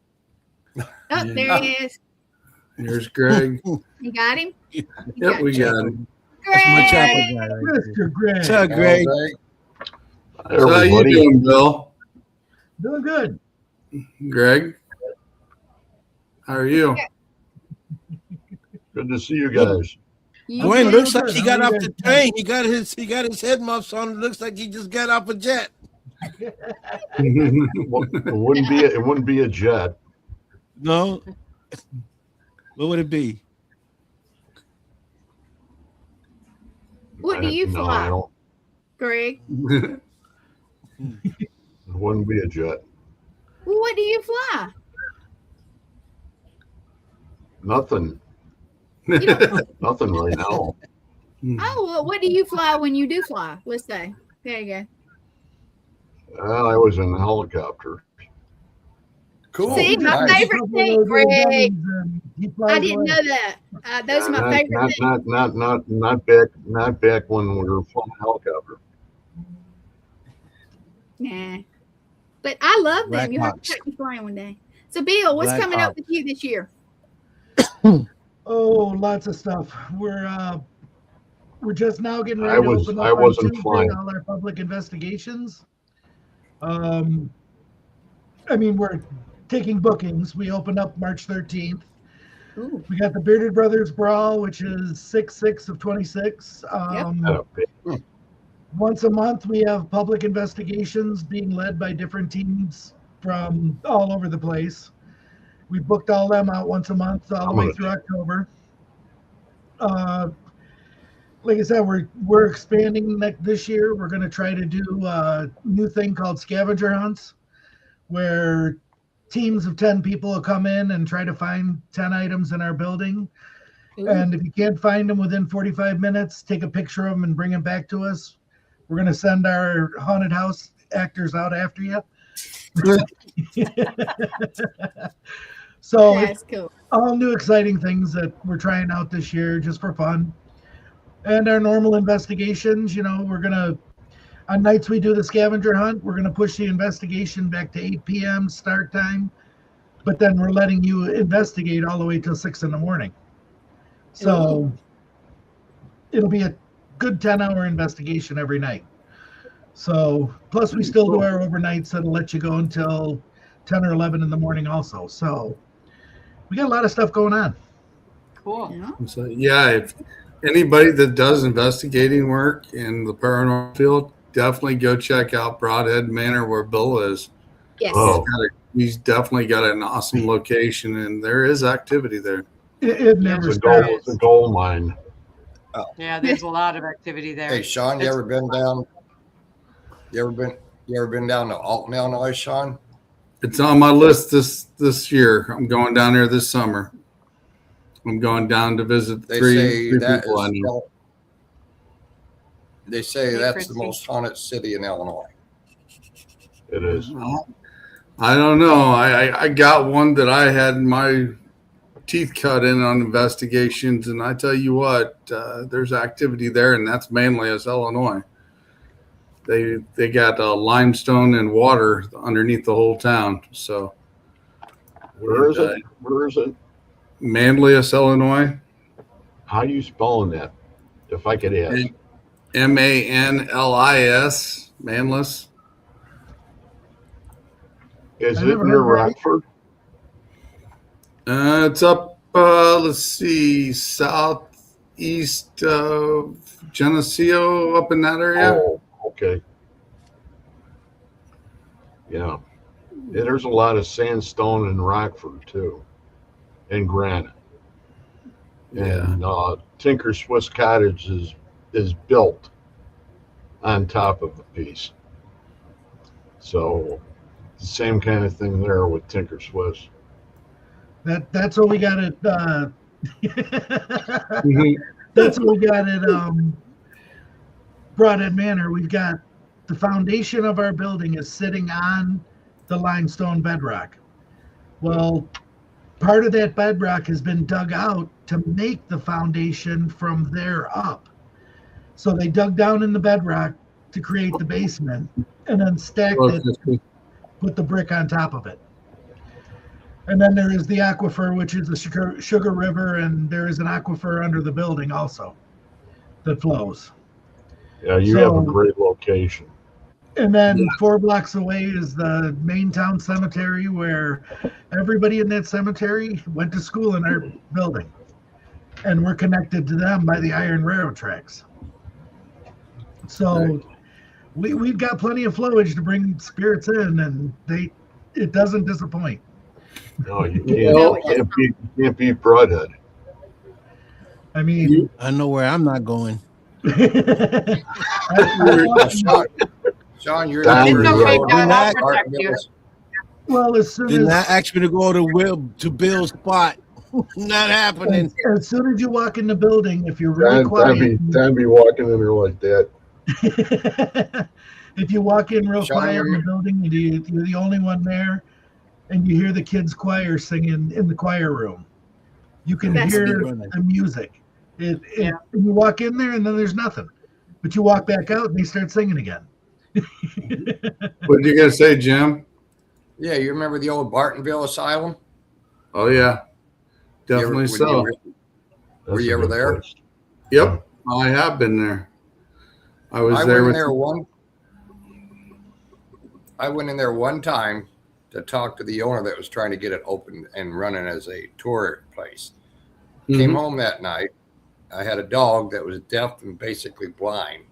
Oh, there he is. Here's Greg. You got him? Yep, we got him. That's my chopper Greg. guy right Mr. there. Greg. What's up, Greg? So how you doing, Bill? Doing good. Greg? How are you? Good to see you guys. Dwayne Okay, looks like good. he How got are you off the guys train. He got his head muffs on. It looks like he just got off a jet. Well, it wouldn't be a jet. No. What would it be? What do you No, I fly, don't. Greg? It wouldn't be a jet. Well, what do you fly? Nothing. You don't, Nothing right now. oh, well, what do you fly when you do fly? Let's say. There you go. I was in a helicopter. Cool. See, my Nice. favorite thing, Greg. I didn't know that. Those are my favorite things. Not back when we were flying a helicopter. Nah. But I love them. You have to Blackhawks. take me flying one day. So, Bill, what's coming up Blackhawks. with you this year? Oh, lots of stuff. We're just now getting ready I to open up on wasn't Tuesday flying. all our public investigations. I mean, we're taking bookings. We open up March 13th. Ooh. We got the Bearded Brothers Brawl, which is 6/6 of 26. Once a month, we have public investigations being led by different teams from all over the place. We booked all them out once a month, all the way through October. Like I said, we're expanding this year. We're going to try to do a new thing called scavenger hunts, where teams of 10 people will come in and try to find 10 items in our building. Ooh. And if you can't find them within 45 minutes, take a picture of them and bring them back to us. We're going to send our haunted house actors out after you. So That's cool. all new exciting things that we're trying out this year just for fun. And our normal investigations, we're going to, on nights we do the scavenger hunt, we're going to push the investigation back to 8 p.m. start time. But then we're letting you investigate all the way till 6 in the morning. So it'll be a good 10-hour investigation every night. So plus we still do our overnights that'll let you go until 10 or 11 in the morning also. So we got a lot of stuff going on. Cool. Yeah. So, yeah, if anybody that does investigating work in the paranormal field, definitely go check out Broadhead Manor where Bill is. Yes. Oh. He's definitely got an awesome location, and there is activity there. It never It's stops. a gold mine. Yeah, there's a lot of activity there. Hey, Sean, you ever been down? You ever been down to Alton, Illinois, Sean? It's on my list this year. I'm going down there this summer. I'm going down to visit They three say that people I know. They say Hey, that's Christy. the most haunted city in Illinois. It is. I don't know. I got one that I had my teeth cut in on investigations, and I tell you what, there's activity there, and that's mainly as Illinois. They got limestone and water underneath the whole town. So Where is it? Where is it? Manlius, Illinois. How are you spelling that? If I could ask. Manlis, Manlis. Is I it never near heard that. Rockford? It's up, let's see, southeast of Geneseo, up in that area. Oh, okay. Yeah. There's a lot of sandstone in Rockford too, and granite. And Tinker Swiss Cottage is built on top of a piece. So the same kind of thing there with Tinker Swiss. That's what we got at Mhm. that's what we got at Broadhead Manor. We've got the foundation of our building is sitting on the limestone bedrock. Well, part of that bedrock has been dug out to make the foundation from there up. So they dug down in the bedrock to create the basement and then stacked it, put the brick on top of it. And then there is the aquifer, which is the Sugar River, and there is an aquifer under the building also that flows. Yeah, you have a great location. And then 4 blocks away is the main town cemetery, where everybody in that cemetery went to school in our building. and we're connected to them by the iron railroad tracks. So we've got plenty of flowage to bring spirits in, and it doesn't disappoint. No, you Well, can't beat Broadhead. I mean, I know where I'm not going. Sean, you're Don, in you're right. Don, I'll Didn't protect you. well, as soon Did as not ask me to go to Bill's spot. Not happening. as soon as you walk in the building, if you're really quiet, Don be walking in there like that. if you walk in real Sean, quiet in the building and you're the only one there, and you hear the kids' choir singing in the choir room, you can That's hear good. the music. And you walk in there, and then there's nothing. But you walk back out, and they start singing again. what are you gonna say, Jim? Yeah, you remember the old Bartonville Asylum? Oh yeah, definitely so. Were you ever there? Yep, I have been there. I was I there went with I went in there one time to talk to the owner that was trying to get it open and running as a tour place. Came home that night. I had a dog that was deaf and basically blind.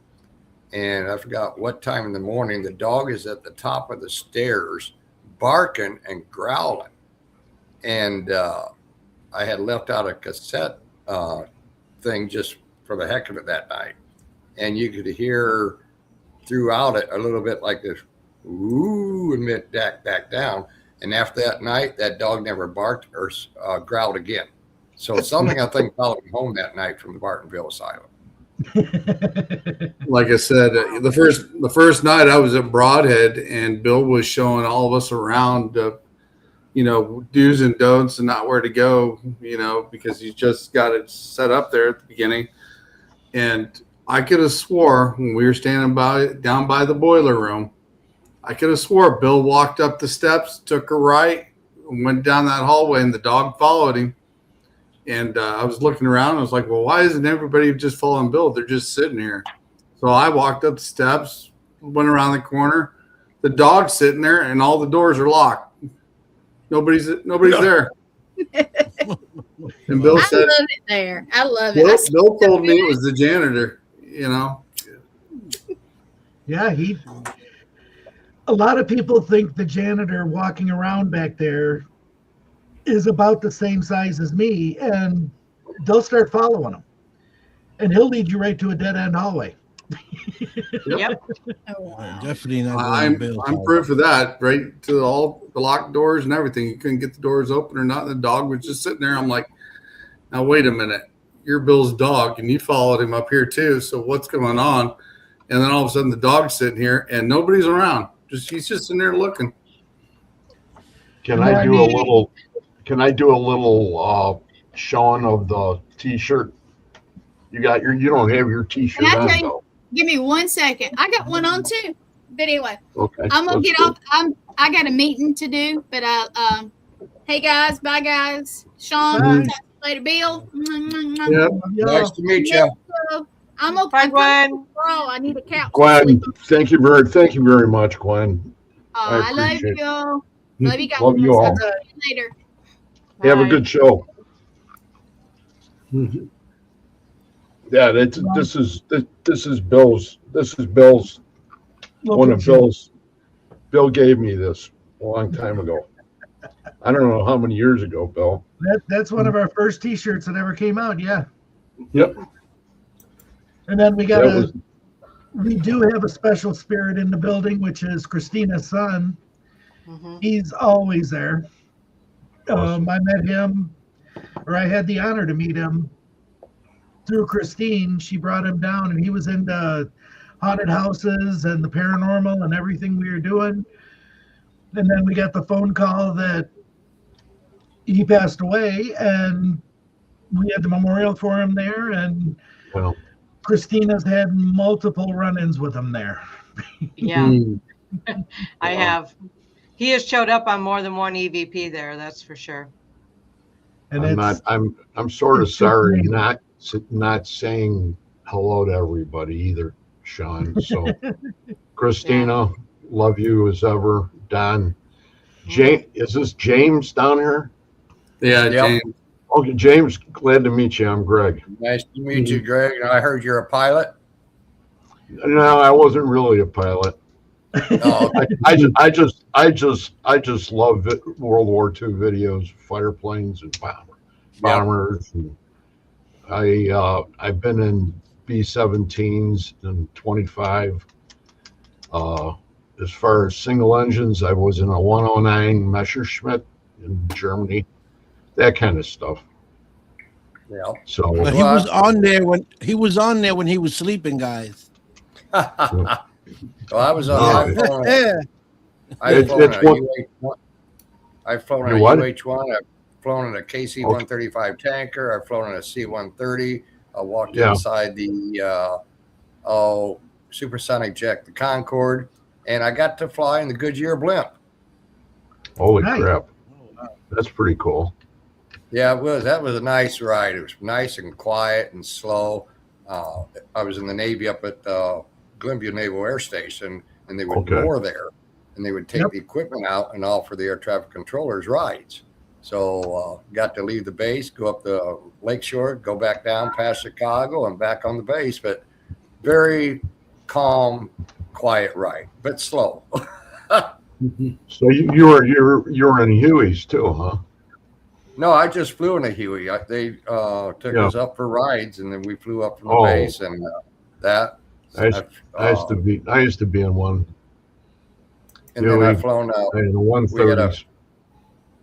And I forgot what time in the morning. The dog is at the top of the stairs barking and growling. And I had left out a cassette thing just for the heck of it that night. And you could hear throughout it a little bit like this, ooh, and then back down. And after that night, that dog never barked or growled again. So something I think followed him home that night from the Bartonville Asylum. like I said, the first night I was at Broadhead, and Bill was showing all of us around, do's and don'ts and not where to go, because you just got it set up there at the beginning. And I could have swore when we were standing down by the boiler room, I could have swore Bill walked up the steps, took a right, and went down that hallway, and the dog followed him. And I was looking around. And I was like, well, why isn't everybody just following Bill? They're just sitting here. So I walked up the steps, went around the corner. The dog's sitting there, and all the doors are locked. Nobody's there. And Bill said, I love it there. I love it. Bill told me it was the janitor, Yeah, a lot of people think the janitor walking around back there is about the same size as me, and they'll start following him, and he'll lead you right to a dead end hallway. Yep. Oh, wow. Definitely not going to Bill's I'm house. proof of that, right to all the locked doors and everything. You couldn't get the doors open or not. The dog was just sitting there. I'm like, now wait a minute, you're Bill's dog, and you followed him up here too. So what's going on? And then all of a sudden the dog's sitting here and nobody's around. He's just in there looking. Can I do a little showing of the t-shirt? You don't have your t-shirt Can I on tell you- though. Give me 1 second. I got one on too. But anyway, Okay. I'm gonna let's get go. off. I got a meeting to do, but hey guys, bye guys. Sean, Bye. talk to you later. Bill. Yep. Nice to meet you. I'm open. Bye, Gwen. Girl, I need a couch. to Gwen, sleep on. thank you very much, Gwen. I I love appreciate you all. Love you guys. Love you all. I'll see you later. Have a Bye. good show. Yeah, this is Bill's. This is Bill's. One of Bill's. Bill gave me this a long time ago. I don't know how many years ago, Bill. That's one of our first T-shirts that ever came out. Yeah. Yep. And then we do have a special spirit in the building, which is Christina's son. Mhm. He's always there. Awesome. I met him, or I had the honor to meet him through Christine. She brought him down, and he was into haunted houses and the paranormal and everything we were doing. And then we got the phone call that he passed away, and we had the memorial for him there. And Well, Christina's had multiple run-ins with him there. Yeah, I Wow. have. He has showed up on more than one EVP there, that's for sure. And I'm sort of it's sorry amazing. not saying hello to everybody either, Sean. So, Christina, love you as ever. Don, is this James down here? Yeah, Yep. James. Okay, James, glad to meet you. I'm Greg. Nice to meet you, Greg. I heard you're a pilot. No, I wasn't really a pilot. Oh, I just love World War II videos, fighter planes and bombers. And I've been in B-17s and 25. As far as single engines, I was in a 109 Messerschmitt in Germany, that kind of stuff. yeah. So But he was on there when he was sleeping, guys. Well, I was on. Yeah. I've flown a UH-1. I've flown a What? UH-1. I've flown in a KC-135 tanker. I've flown in a C-130. I walked inside the supersonic jet, the Concorde, and I got to fly in the Goodyear blimp. Holy Nice. crap. That's pretty cool. Yeah, it was. That was a nice ride. It was nice and quiet and slow. I was in the Navy up at Glenview Naval Air Station, and they would moor there, and they would take the equipment out and offer the air traffic controllers rides. So got to leave the base, go up the lakeshore, go back down past Chicago, and back on the base. But very calm, quiet ride, but slow. So you were in Hueys too, huh? No, I just flew in a Huey. They took us up for rides, and then we flew up from the base, and that. I used to be in one. And then I've flown in the 130s.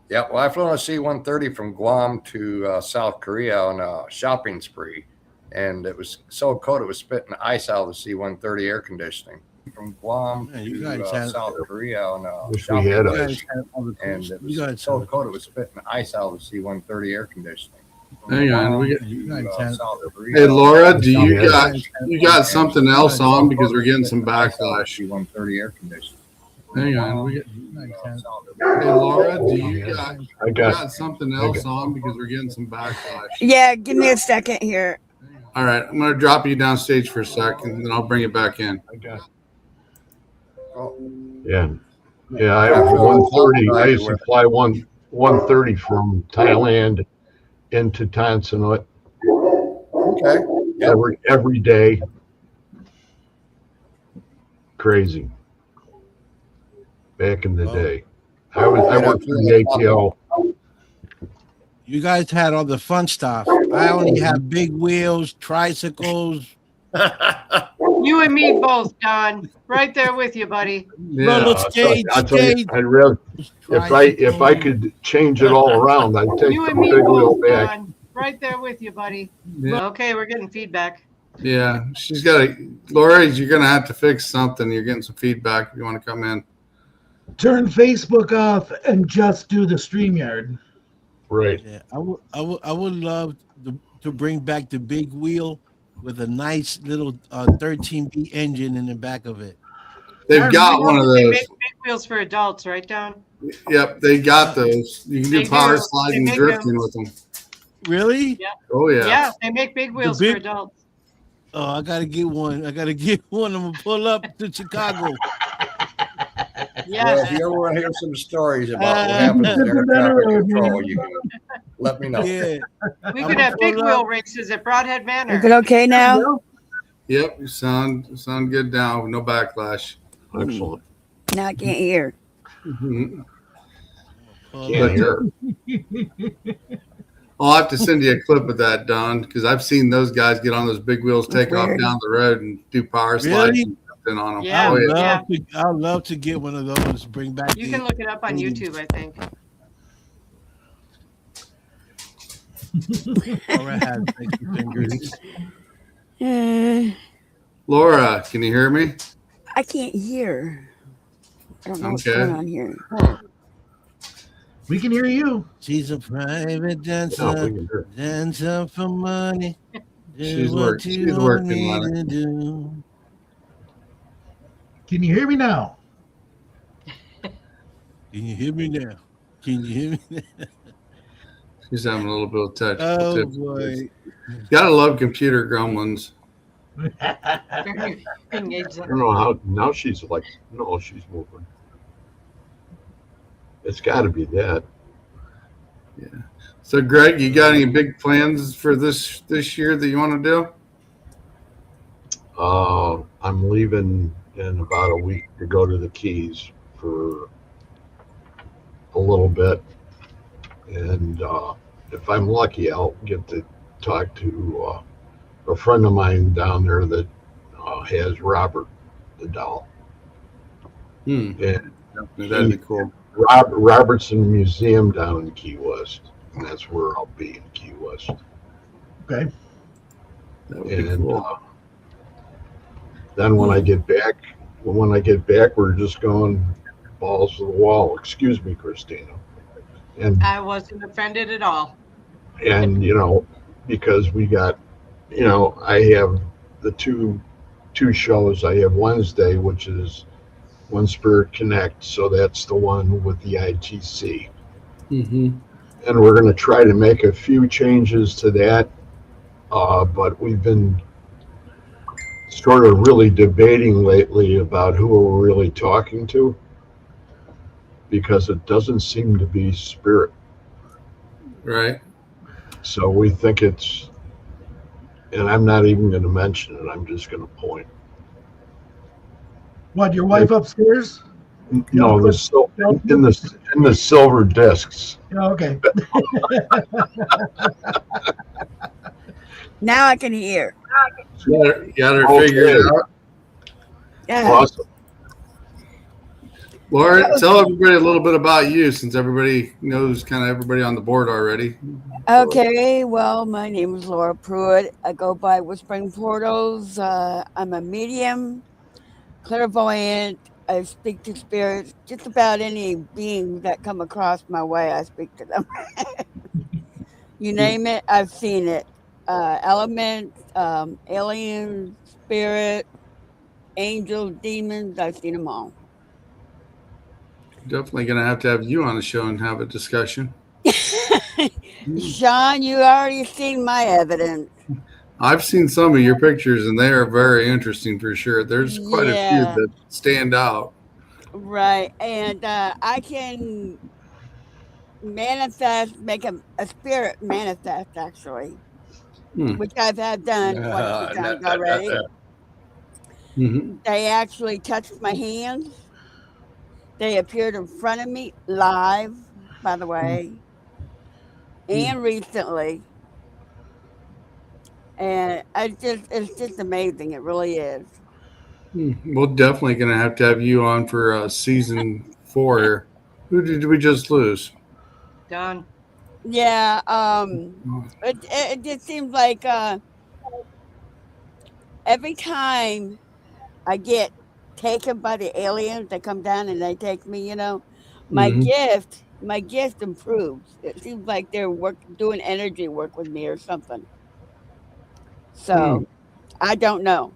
Yeah, well, I've flown a C-130 from Guam to South Korea on a shopping spree, and it was so cold it was spitting ice out of the C-130 air conditioning. From Guam to South Korea on a shopping spree, and it was so cold it was spitting ice out of the C-130 air conditioning. Hang on, hey Laura, do you got something else on because we're getting some backlash? C-130 air conditioning. Hang on, hey Laura, do you got something else on because we're getting some backlash? Yeah, give me a second here. All right, I'm gonna drop you downstage for a second, and then I'll bring it back in. Yeah, I have 130. I used to fly 130 from Thailand into Tansanut. Okay. Every day. Crazy. Back in the day, I worked for the ATO. You guys had all the fun stuff. I only have big wheels, tricycles. You and me both, Don. Right there with you, buddy. Roller skates. I'll tell you, I'd rather if I could change it all around, I'd take You the and me big wheel both, back. Don. Right there with you, buddy. Yeah. Okay, we're getting feedback. Yeah, she's got Laura, you're gonna have to fix something. You're getting some feedback if you want to come in. Turn Facebook off and just do the StreamYard. Right. Yeah, I would love to bring back the big wheel with a nice little 13B engine in the back of it. They've got one of They those. make big wheels for adults, right, Don? Yep, they got those. You can do power sliding and drifting with them. Really? Yeah. Oh yeah. Yeah, they make big wheels for adults. Oh, I gotta get one. I'm gonna pull up to Chicago. Yeah. Well, if you ever want to hear some stories about what happens in air traffic control, you can let me know. Yeah. We could have big wheel races at Broadhead Manor. Is it okay now? Yep, you sound good now. No backlash. Excellent. No, I can't hear. Can't hear. I'll have to send you a clip of that, Don, because I've seen those guys get on those big wheels, take off down the road, and do power slides Really? on them. Yeah, I'd love to get one of those. Bring back. You can look it up on YouTube, I think. Laura has sexy fingers. Laura, can you hear me? I can't hear. I don't know what's going on here. We can hear you. She's a private dancer, dancer for money. She's working on it. Can you hear me now? Can you hear me now? Can you hear me now? She's having a little bit of touch. Oh boy! Gotta love computer gremlins. I don't know how now she's like no, she's moving. It's got to be that. Yeah, So, Greg, you got any big plans for this year that you want to do? I'm leaving in about a week to go to the Keys for a little bit, and if I'm lucky, I'll get to talk to a friend of mine down there that has Robert the doll. And That'd be cool. Robertson Museum down in Key West, and that's where I'll be in Key West. Okay. That would be cool. Then when I get back, we're just going balls to the wall. Excuse me, Christina. And I wasn't offended at all. and because we got, I have the two shows. I have Wednesday, which is One Spirit Connect, so that's the one with the ITC. Mm-hmm. And we're going to try to make a few changes to that, but we've been sort of really debating lately about who we're really talking to, because it doesn't seem to be Spirit. Right. So we think it's, and I'm not even going to mention it, I'm just going to point. What, your wife upstairs? No, in the silver discs. Oh, okay. Now I can hear. Got her figured out. Yeah. Awesome. Laura, tell everybody a little bit about you, since everybody knows kind of everybody on the board already. Okay, well, my name is Laura Pruitt. I go by Whispering Portals. I'm a medium, clairvoyant. I speak to spirits. Just about any being that come across my way, I speak to them. You name it, I've seen it. Element, alien, spirit, angels, demons, I've seen them all. Definitely going to have you on the show and have a discussion. Sean, you already seen my evidence. I've seen some of your pictures, and they are very interesting for sure. There's quite a few that stand out. Right. And I can manifest, make a spirit manifest, actually, which I've had done quite a few times already. Mm-hmm. They actually touched my hands. They appeared in front of me live, by the way, and recently. And it's just amazing. It really is. We're definitely going to have you on for season 4 here. Who did we just lose? Done. Yeah. It just seems like every time I get taken by the aliens, they come down and they take me, my gift improves. It seems like they're doing energy work with me or something. So I don't know.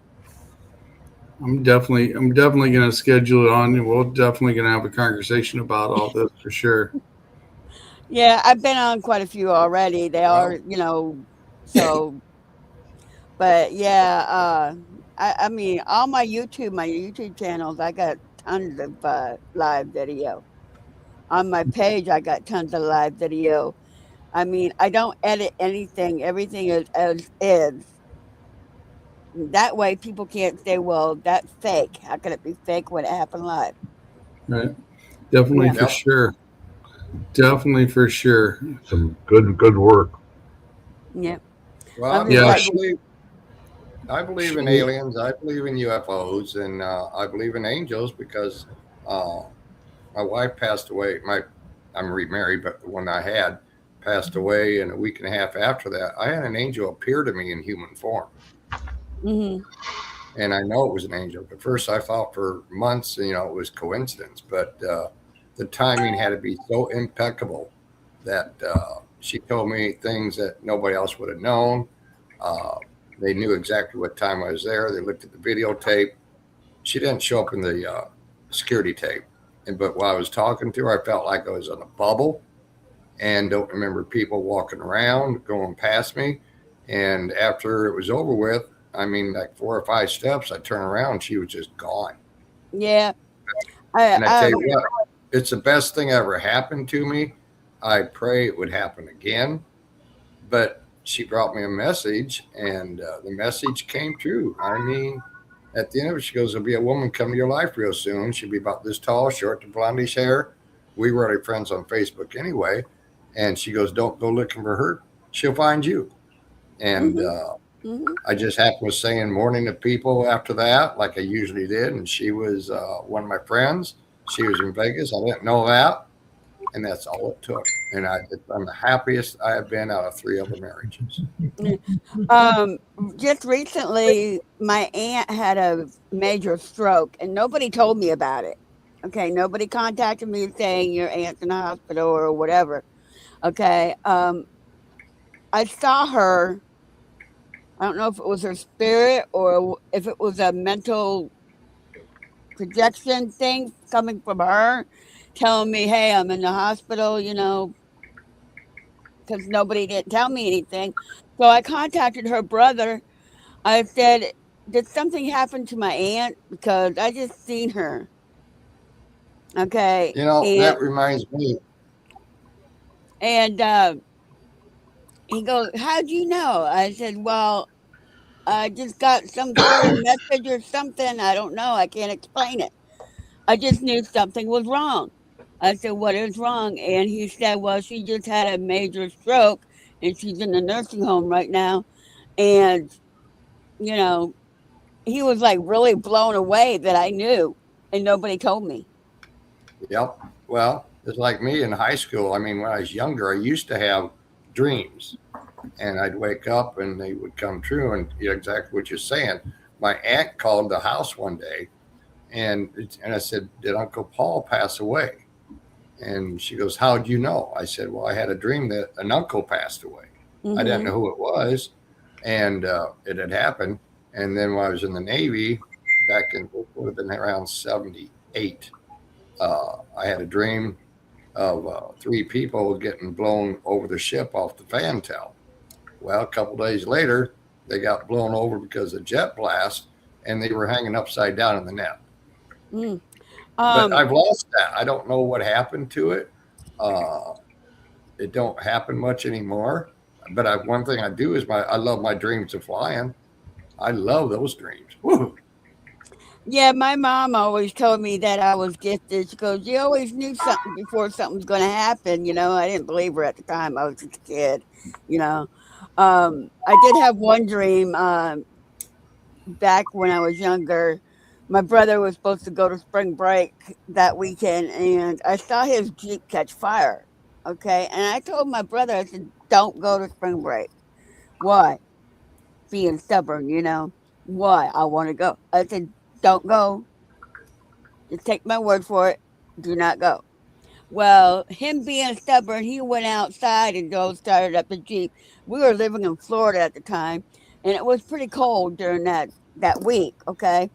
I'm definitely going to schedule it on, and we're definitely going to have a conversation about all this for sure. Yeah, I've been on quite a few already. They are, so. But yeah, I mean, all my YouTube channels, I got tons of live video. On my page, I got tons of live video. I mean, I don't edit anything. Everything is as is. That way, people can't say, "Well, that's fake." How can it be fake when it happened live? Right. Definitely for sure. Definitely for sure. Some good work. Yeah. Well, I believe in aliens. I believe in UFOs, and I believe in angels because my wife passed away. I'm remarried, but the one I had passed away, and a week and a half after that, I had an angel appear to me in human form. Mm-hmm. And I know it was an angel. But first, I thought for months, it was coincidence. But the timing had to be so impeccable that she told me things that nobody else would have known. They knew exactly what time I was there. They looked at the videotape. She didn't show up in the security tape. But while I was talking to her, I felt like I was in a bubble and don't remember people walking around, going past me. And after it was over with, I mean, like 4 or 5 steps, I turned around, she was just gone. Yeah. And I tell you what, it's the best thing ever happened to me. I pray it would happen again. But she brought me a message, and the message came true. I mean, at the end of it, she goes, "There'll be a woman come to your life real soon. She'll be about this tall, short to blondish hair." We were already friends on Facebook anyway. And she goes, "Don't go looking for her. She'll find you." And I just happened was saying morning to people after that, like I usually did. And she was one of my friends. She was in Vegas. I didn't know that. And that's all it took. And I'm the happiest I have been out of 3 other marriages. Just recently, my aunt had a major stroke, and nobody told me about it. Okay, nobody contacted me saying your aunt's in the hospital or whatever. Okay, I saw her. I don't know if it was her spirit or if it was a mental projection thing coming from her, telling me, "Hey, I'm in the hospital," because nobody didn't tell me anything. So I contacted her brother. I said, "Did something happen to my aunt? Because I just seen her." Okay. That reminds me. And he goes, "How'd you know?" I said, "Well, I just got some sort of message or something. I don't know. I can't explain it. I just knew something was wrong." I said, "What is wrong?" And he said, "Well, she just had a major stroke and she's in the nursing home right now." And, he was like really blown away that I knew and nobody told me. Yep. Well, it's like me in high school. I mean, when I was younger, I used to have dreams, and I'd wake up and they would come true. And exactly what you're saying. My aunt called the house one day, and I said, "Did Uncle Paul pass away?" And she goes, "How'd you know?" I said, "Well, I had a dream that an uncle passed away. I didn't know who it was, and it had happened. And then when I was in the Navy, back in what would have been around 78, I had a dream of 3 people getting blown over the ship off the fantail. Well, a couple days later, they got blown over because of jet blast, and they were hanging upside down in the net. But I've lost that. I don't know what happened to it. It don't happen much anymore. But one thing I do is I love my dreams of flying. I love those dreams. Woo. Yeah, my mom always told me that I was gifted. She goes, "You always knew something before something was going to happen." I didn't believe her at the time. I was just a kid. I did have one dream back when I was younger. My brother was supposed to go to spring break that weekend, and I saw his Jeep catch fire. Okay, and I told my brother, I said, "Don't go to spring break." Why? Being stubborn, Why? I want to go. I said, "Don't go. Just take my word for it. Do not go." Well, him being stubborn, he went outside and started up the Jeep. We were living in Florida at the time, and it was pretty cold during that week, okay?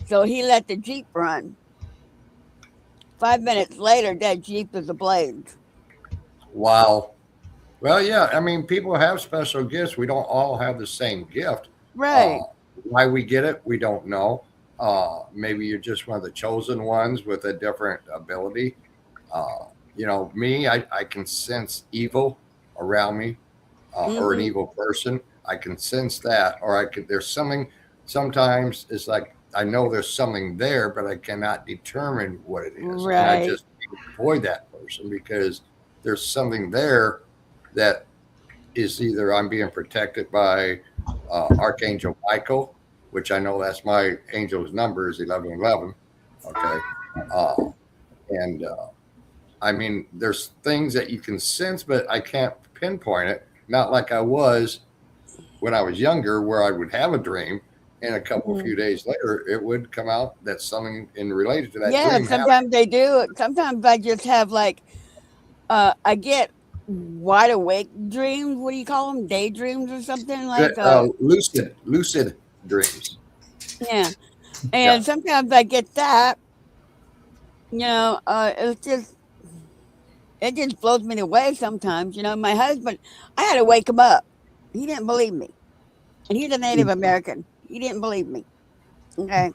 So he let the Jeep run. 5 minutes later, that Jeep is ablaze. Wow. Well, yeah. I mean, people have special gifts. We don't all have the same gift. Right. Why we get it, we don't know. Maybe you're just one of the chosen ones with a different ability. Me, I can sense evil around me, or an evil person. I can sense that, or there's something. Sometimes it's like I know there's something there, but I cannot determine what it is. Right. And I just avoid that person because there's something there that is either I'm being protected by Archangel Michael, which I know that's my angel's number is 1111. Okay. I mean, there's things that you can sense, but I can't pinpoint it. Not like I was when I was younger, where I would have a dream, and a few days later, it would come out that something related to that dream. Yeah, sometimes they do. Sometimes I just have I get wide awake dreams. What do you call them? Daydreams or something like lucid dreams. Yeah, and sometimes I get that. It just blows me away sometimes. My husband, I had to wake him up. He didn't believe me, and he's a Native American. He didn't believe me. Okay.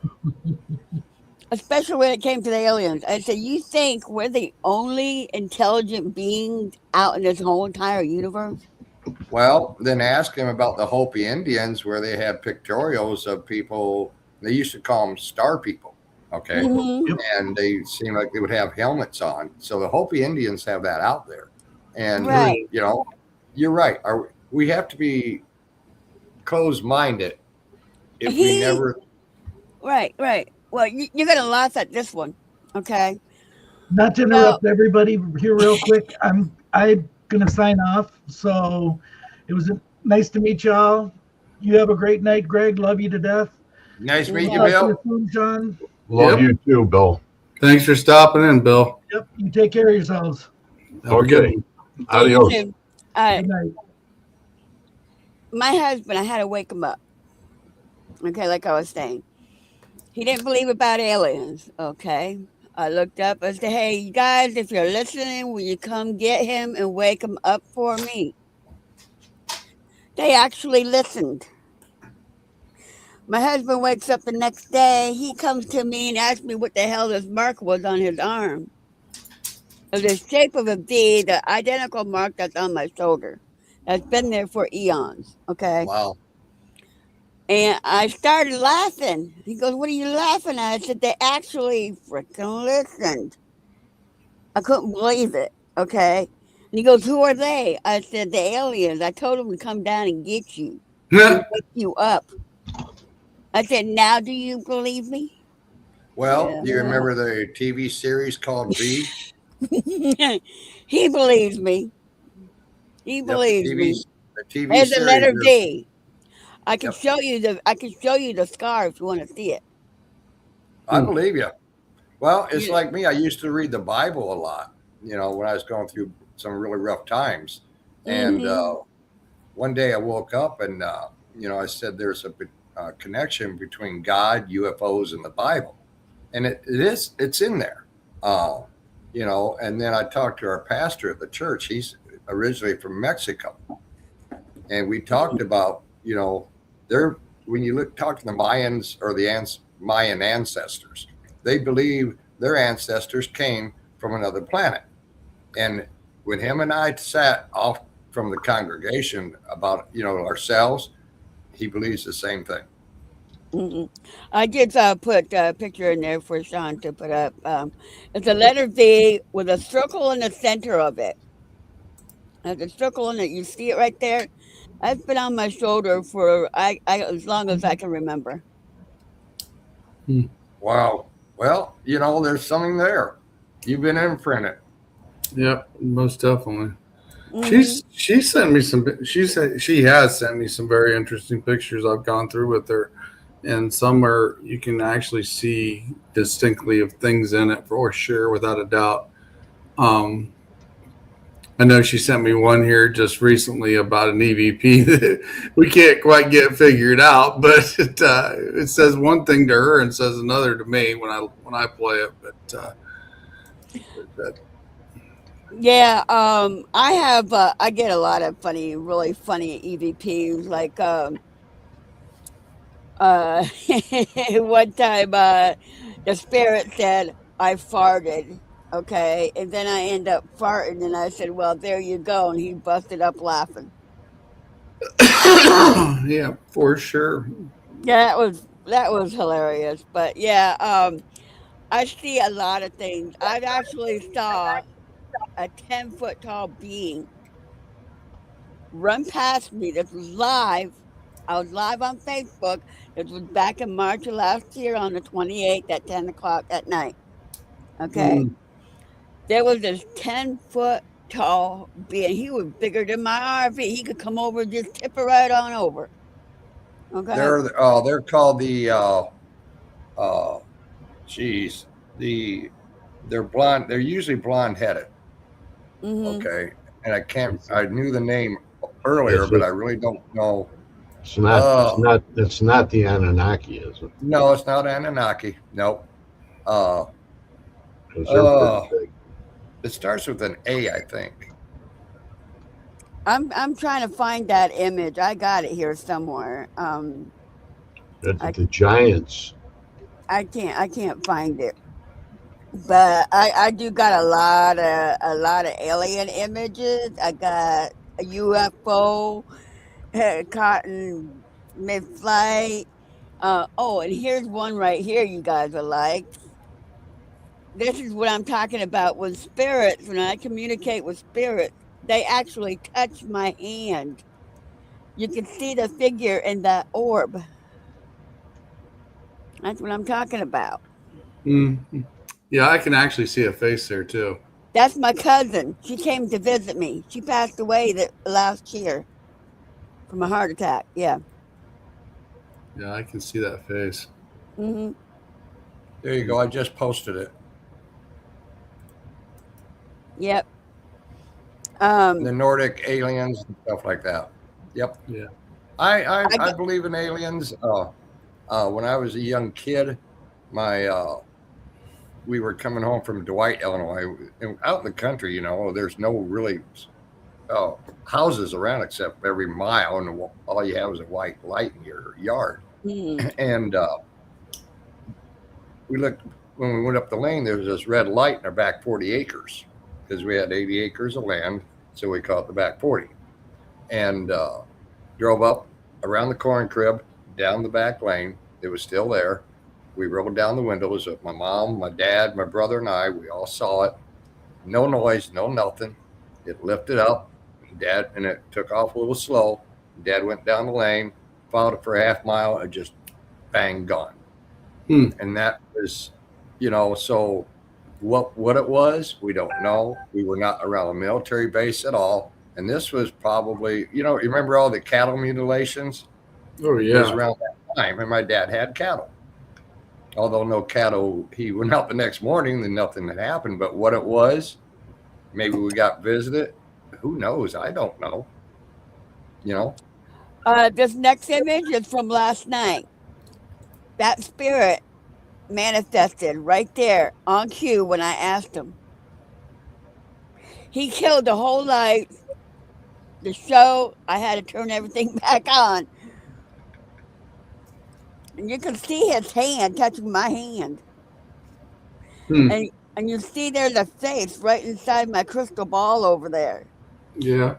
especially when it came to the aliens. I said, you think we're the only intelligent beings out in this whole entire universe? Well, then ask him about the Hopi Indians where they had pictorials of people. They used to call them star people. Okay. Mm-hmm. Yep. And they seemed like they would have helmets on. So the Hopi Indians have that out there. And, Right. you know, you're right. We have to be closed minded if we He, never. right. Well, you're going to laugh at this one. Okay. Not to So, interrupt everybody here real quick. I'm gonna sign off. So it was nice to meet y'all. You have a great night, Greg. Love you to death. Nice meeting you, Talk to you Bill. soon, John. Love you too, Bill. Thanks for stopping in, Bill. Yep. You take care of yourselves. Have a good Okay. one. Adios. Good night. My husband, I had to wake him up. Okay, like I was saying. He didn't believe about aliens. Okay. I looked up. I said, hey, you guys, if you're listening, will you come get him and wake him up for me? They actually listened. My husband wakes up the next day. He comes to me and asks me what the hell this mark was on his arm. It was the shape of a V, the identical mark that's on my shoulder. That's been there for eons. Okay. Wow. And I started laughing. He goes, what are you laughing at? I said, they actually freaking listened. I couldn't believe it. Okay. And he goes, who are they? I said, the aliens. I told them to come down and get you. And wake you up. I said, now do you believe me? Well, do you remember the TV series called V? He believes me. He believes me. The TV There's series. a letter V. I can show you the scar if you want to see it. I believe you. Well, it's like me. I used to read the Bible a lot, you know, when I was going through some really rough times. And one day I woke up and, you know, I said there's a connection between God, UFOs, and the Bible. And it's in there, you know. And then I talked to our pastor at the church. He's originally from Mexico. And we talked about, you know, when you talk to the Mayans or the Mayan ancestors, they believe their ancestors came from another planet. And when him and I sat off from the congregation about, you know, ourselves, he believes the same thing. I did put a picture in there for Sean to put up. It's a letter V with a circle in the center of it. There's a circle in it. You see it right there? That's been on my shoulder for as long as I can remember. Wow. Well, you know, there's something there. You've been imprinted. Yep, most definitely. She sent me she has sent me some very interesting pictures I've gone through with her, and somewhere you can actually see distinctly of things in it for sure, without a doubt. I know she sent me one here just recently about an EVP that we can't quite get figured out, but it says one thing to her and says another to me when I play it. But yeah, I get a lot of really funny EVPs. Like one time, the spirit said I farted. Okay, and then I end up farting, and I said, "Well, there you go," and he busted up laughing. Yeah, for sure. Yeah, that was hilarious. But yeah, I see a lot of things. I actually saw a 10-foot tall being run past me. This was live. I was live on Facebook. This was back in March of last year on the 28th at 10 o'clock at night. Okay. There was this 10-foot tall being. He was bigger than my RV. He could come over and just tip it right on over. Okay. They're called they're blonde. They're usually blonde headed. Okay. And I knew the name earlier, but I really don't know. It's not the Anunnaki, is it? No, it's not Anunnaki. Nope. It starts with an A, I think. I'm trying to find that image. I got it here somewhere. The giants I can't find it. But I do got a lot of alien images. I got a UFO caught in mid-flight. Oh, and here's one right here you guys will like. This is what I'm talking about with spirits. When I communicate with spirits, they actually touch my hand. You can see the figure in that orb. That's what I'm talking about. Yeah, I can actually see a face there too. That's my cousin. She came to visit me. She passed away last year from a heart attack. Yeah. Yeah, I can see that face. Hmm. There you go. I just posted it. Yep. The Nordic aliens and stuff like that. Yep. Yeah. I believe in aliens. When I was a young kid, we were coming home from Dwight, Illinois, and out in the country. There's no really houses around except every mile, and all you have is a white light in your yard. And we looked when we went up the lane. There was this red light in our back 40 acres because we had 80 acres of land, so we called it the back 40. And drove up around the corn crib, down the back lane. It was still there. We rolled down the windows of my mom, my dad, my brother, and I. We all saw it. No noise, no nothing. It lifted up, and it took off a little slow. Dad went down the lane, followed it for a half mile, and just bang, gone. And that was, so what it was, we don't know. We were not around a military base at all. And this was probably, remember all the cattle mutilations? Oh, It yeah. was around that time, and my dad had cattle. Although no cattle, he went out the next morning, then nothing had happened. But what it was, maybe we got visited. Who knows? I don't know. This next image is from last night. That spirit manifested right there on cue when I asked him. He killed the whole light, the show. I had to turn everything back on. And you can see his hand touching my hand. And you see there's a face right inside my crystal ball over there. Yeah.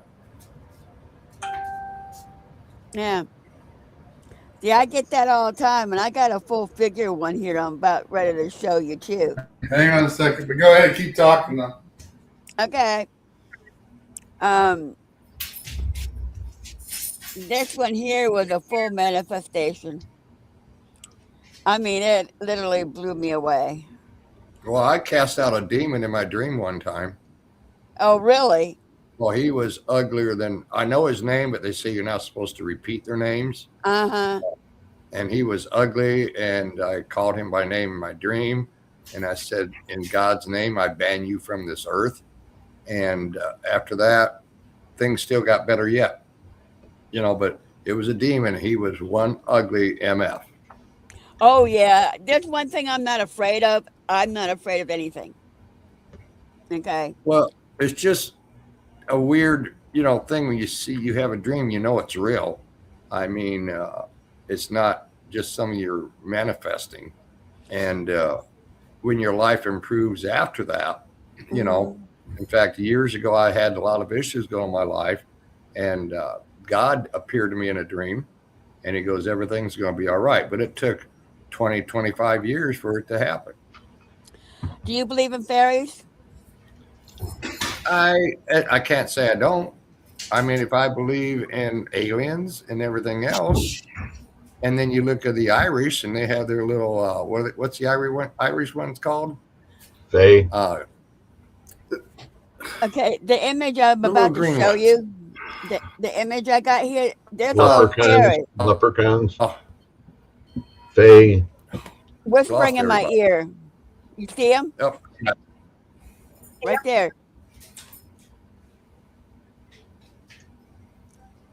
Yeah. See, I get that all the time, and I got a full figure one here I'm about ready to show you too. Hang on a second, but go ahead, keep talking now. Okay. This one here was a full manifestation. I mean, it literally blew me away. Well, I cast out a demon in my dream one time. Oh, really? Well, he was uglier than, I know his name, but they say you're not supposed to repeat their names. Uh-huh. And he was ugly, and I called him by name in my dream. And I said, in God's name, I ban you from this earth. And after that, things still got better yet. But it was a demon. He was one ugly MF. Oh, yeah. There's one thing I'm not afraid of. I'm not afraid of anything. Okay. Well, it's just a weird, thing when you have a dream, it's real. I mean, it's not just something you're manifesting. And when your life improves after that, in fact, years ago, I had a lot of issues going in my life, and God appeared to me in a dream, and he goes, everything's going to be all right. But it took 20, 25 years for it to happen. Do you believe in fairies? I can't say I don't. I mean, if I believe in aliens and everything else, and then you look at the Irish and they have their little what's the Irish one's called? Faye. Okay, the image I'm The about to little green show ones. you, the image I got here, they're called fairies. Leprechauns. Oh, Faye. Whispering in my everybody. ear. You see them? Yep. Right there.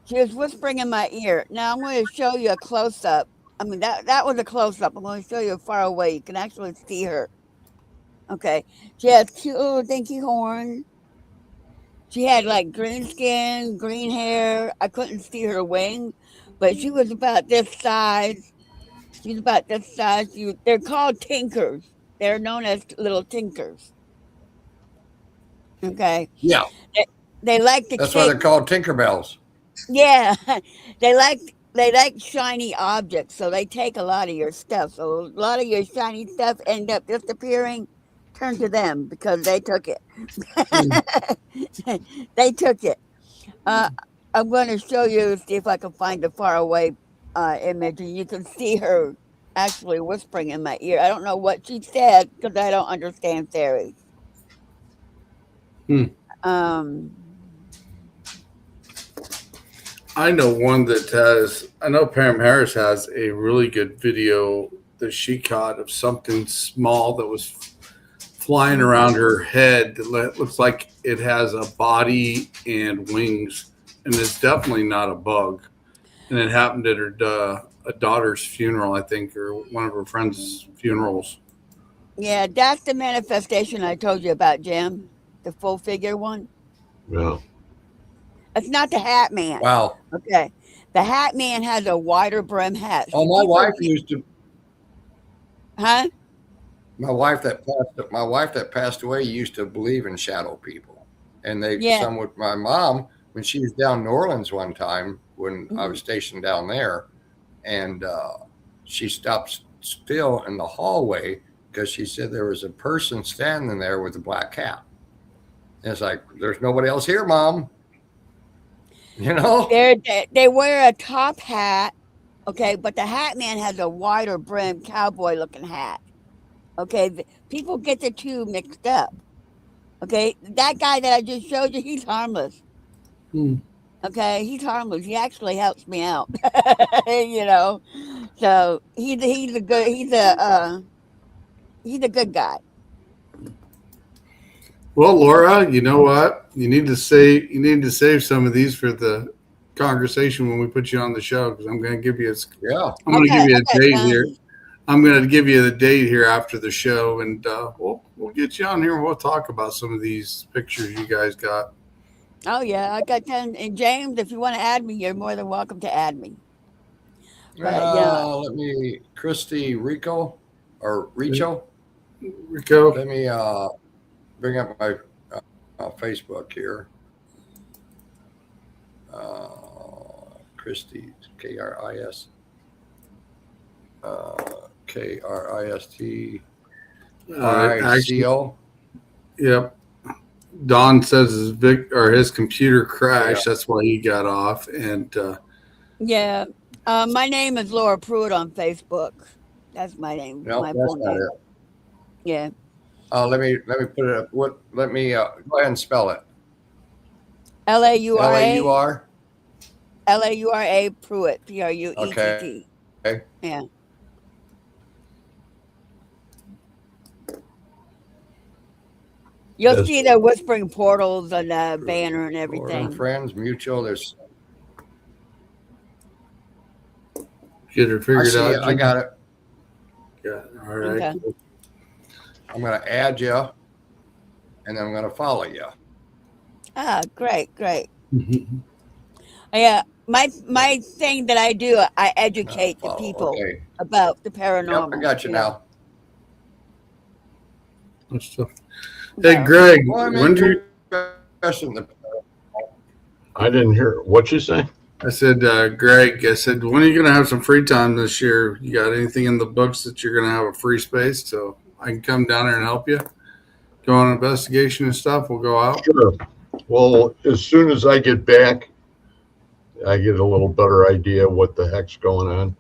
She was whispering in my ear. Now I'm going to show you a close-up. I mean, that was a close-up. I'm going to show you far away. You can actually see her. Okay. She has cute little dinky horns. She had like green skin, green hair. I couldn't see her wing, but she was about this size. She's about this size. They're called tinkers. They're known as little tinkers. Okay. Yeah, They, they like to that's why take. they're called Tinkerbells. Yeah, they like shiny objects, so they take a lot of your stuff. So a lot of your shiny stuff end up disappearing. Turn to them because they took it. They took it. Uh, I'm going to show you, see if I can find a far away image, and you can see her actually whispering in my ear. I don't know what she said because I don't understand fairies. Hmm. Um, I know one that has. I know Pam Harris has a really good video that she caught of something small that was flying around her head. That looks like it has a body and wings, and it's definitely not a bug. And it happened at her a daughter's funeral, I think, or one of her friends' funerals. yeah, that's the manifestation I told you about, Jim. The full figure one. Yeah. It's not the Hat Man. Wow. Okay. The Hat Man has a wider brim hat. Oh, my wife used to. Huh? My wife that passed away used to believe in shadow people, and some with my mom when she was down in New Orleans one time when I was stationed down there, and she stopped still in the hallway because she said there was a person standing there with a black cat. And it's like, there's nobody else here, Mom. You know, they wear a top hat, okay, but the Hat Man has a wider brim cowboy looking hat. Okay, people get the two mixed up. Okay, that guy that I just showed you, he's harmless. Okay, he's harmless. He actually helps me out. You know, so he's a good guy. Well, Laura, you know what? You need to save some of these for the conversation when we put you on the show, because I'm going to give you a date here. I'm going to give you the date here after the show, and we'll get you on here and we'll talk about some of these pictures you guys got. Oh yeah, I got 10. And James, if you want to add me, you're more than welcome to add me. let me, Christy Rico. Rico. Let me bring up my Facebook here. Christy, Kris. Kristi Rico. Yep. Don says his computer crashed. That's why he got off. And my name is Laura Pruitt on Facebook. That's my name. No, my that's not it. Yeah. Let me put it up. Let me go ahead and spell it. Laura. Laura Pruitt. Pruett. Okay. Yeah. You'll see the whispering portals on the banner and everything. Friends, mutual. There's. Get her figured out. I got it. Yeah. All right. Okay. I'm going to add you, and then I'm going to follow you. Ah, great. Yeah, my thing that I do, I educate the people about the paranormal. Yep, I got you now. Hey, Greg, when do you? I didn't hear what you say. I said, Greg, when are you going to have some free time this year? You got anything in the books that you're going to have a free space so I can come down there and help you? Go on investigation and stuff. We'll go out. Sure. Well, as soon as I get back, I get a little better idea what the heck's going on.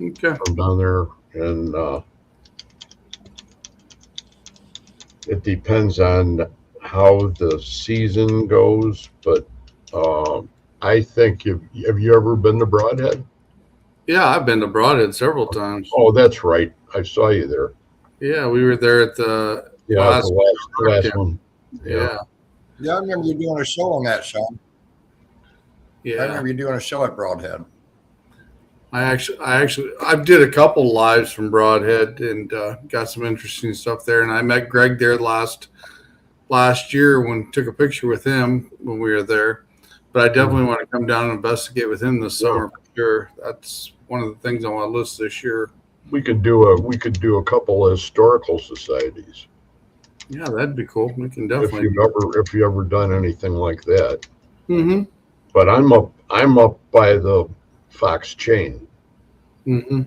Okay. I'm down there, and it depends on how the season goes, but I think have you ever been to Broadhead? Yeah, I've been to Broadhead several times. Oh, that's right. I saw you there. Yeah, we were there at the last one. Yeah. Yeah, I remember you doing a show on that, Sean. Yeah. I remember you doing a show at Broadhead. I did a couple lives from Broadhead and got some interesting stuff there. And I met Greg there last year when took a picture with him when we were there. But I definitely want to come down and investigate with him this summer for sure. That's one of the things on my list this year. We could do a couple of historical societies. Yeah, that'd be cool. We can If definitely. you've ever done anything like that. Mm-hmm. But I'm up by the Fox chain, Mm-hmm.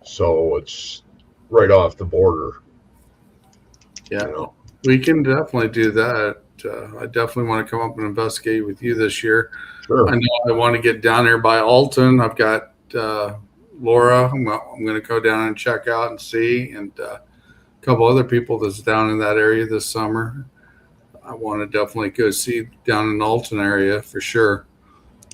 so it's right off the border. Yeah, You know. we can definitely do that. I definitely want to come up and investigate with you this year. Sure. I know I want to get down there by Alton. I've got Laura. I'm going to go down and check out and see, and a couple other people that's down in that area this summer. I want to definitely go see down in the Alton area for sure.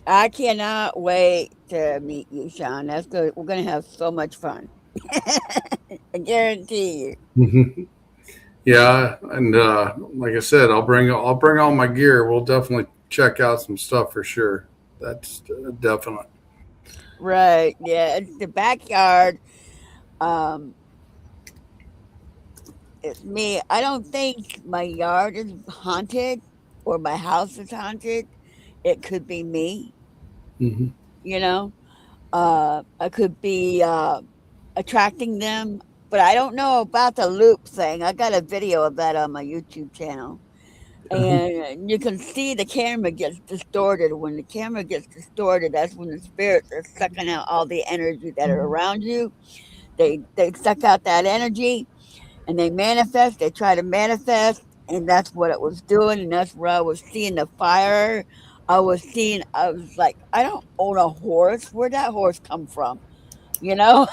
I cannot wait to meet you, Sean. That's good. We're gonna have so much fun. I guarantee you. Yeah, and like I said, I'll bring all my gear. We'll definitely check out some stuff for sure. That's definite. Right. Yeah. It's the backyard. It's me. I don't think my yard is haunted or my house is haunted. It could be me, Mm-hmm. you know. I could be attracting them, but I don't know about the loop thing. I got a video of that on my YouTube channel. And you can see the camera gets distorted. When the camera gets distorted, that's when the spirits are sucking out all the energy that are around you. They suck out that energy and they manifest. They try to manifest, and that's what it was doing. And that's where I was seeing the fire. I was like, I don't own a horse. Where'd that horse come from? You know?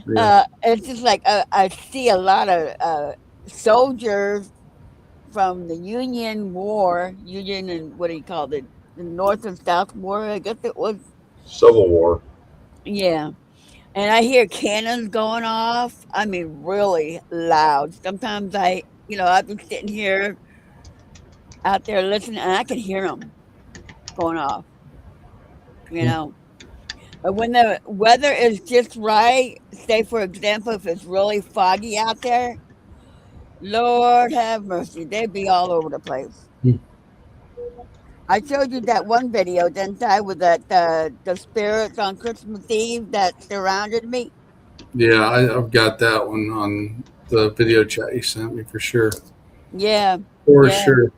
Yeah. It's just like I see a lot of soldiers from the Union and what do you call it? The North and South War, I guess it was. Civil War. Yeah. And I hear cannons going off. I mean, really loud. Sometimes I've been sitting here out there listening, and I can hear them going off. You know, but when the weather is just right, say for example, if it's really foggy out there, Lord have mercy, they'd be all over the place. I showed you that one video, didn't I, with the spirits on Christmas Eve that surrounded me. Yeah, I've got that one on the video chat you sent me for sure. Yeah. For sure.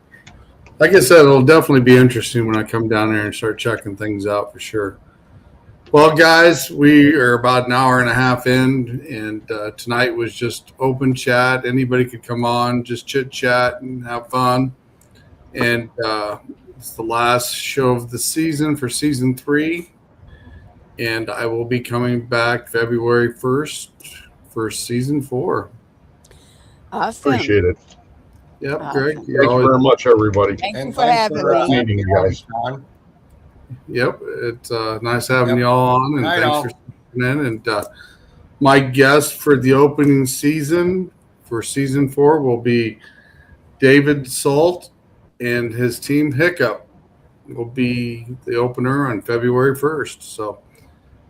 Like I said, it'll definitely be interesting when I come down there and start checking things out for sure. Well, guys, we are about an hour and a half in, and tonight was just open chat. Anybody could come on, just chit chat and have fun. And it's the last show of the season for season 3. And I will be coming back February 1st for season 4. Awesome. Appreciate it. Yep, Awesome. great. Thank you very much, everybody. Thank you And for thanks having for me. Meeting you guys. Sean. Yep, it's nice having Yep. you all on, and Night thanks all. for tuning in. And my guest for the opening season for season 4 will be David Salt, and his team Hiccup will be the opener on February 1st. So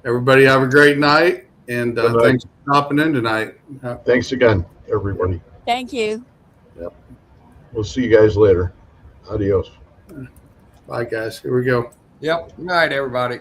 everybody have a great night, and Good night. thanks for stopping in tonight. Thanks again, everybody. Thank you. We'll see you guys later. Adios. Bye, guys. Here we go. Yep. Good night, everybody.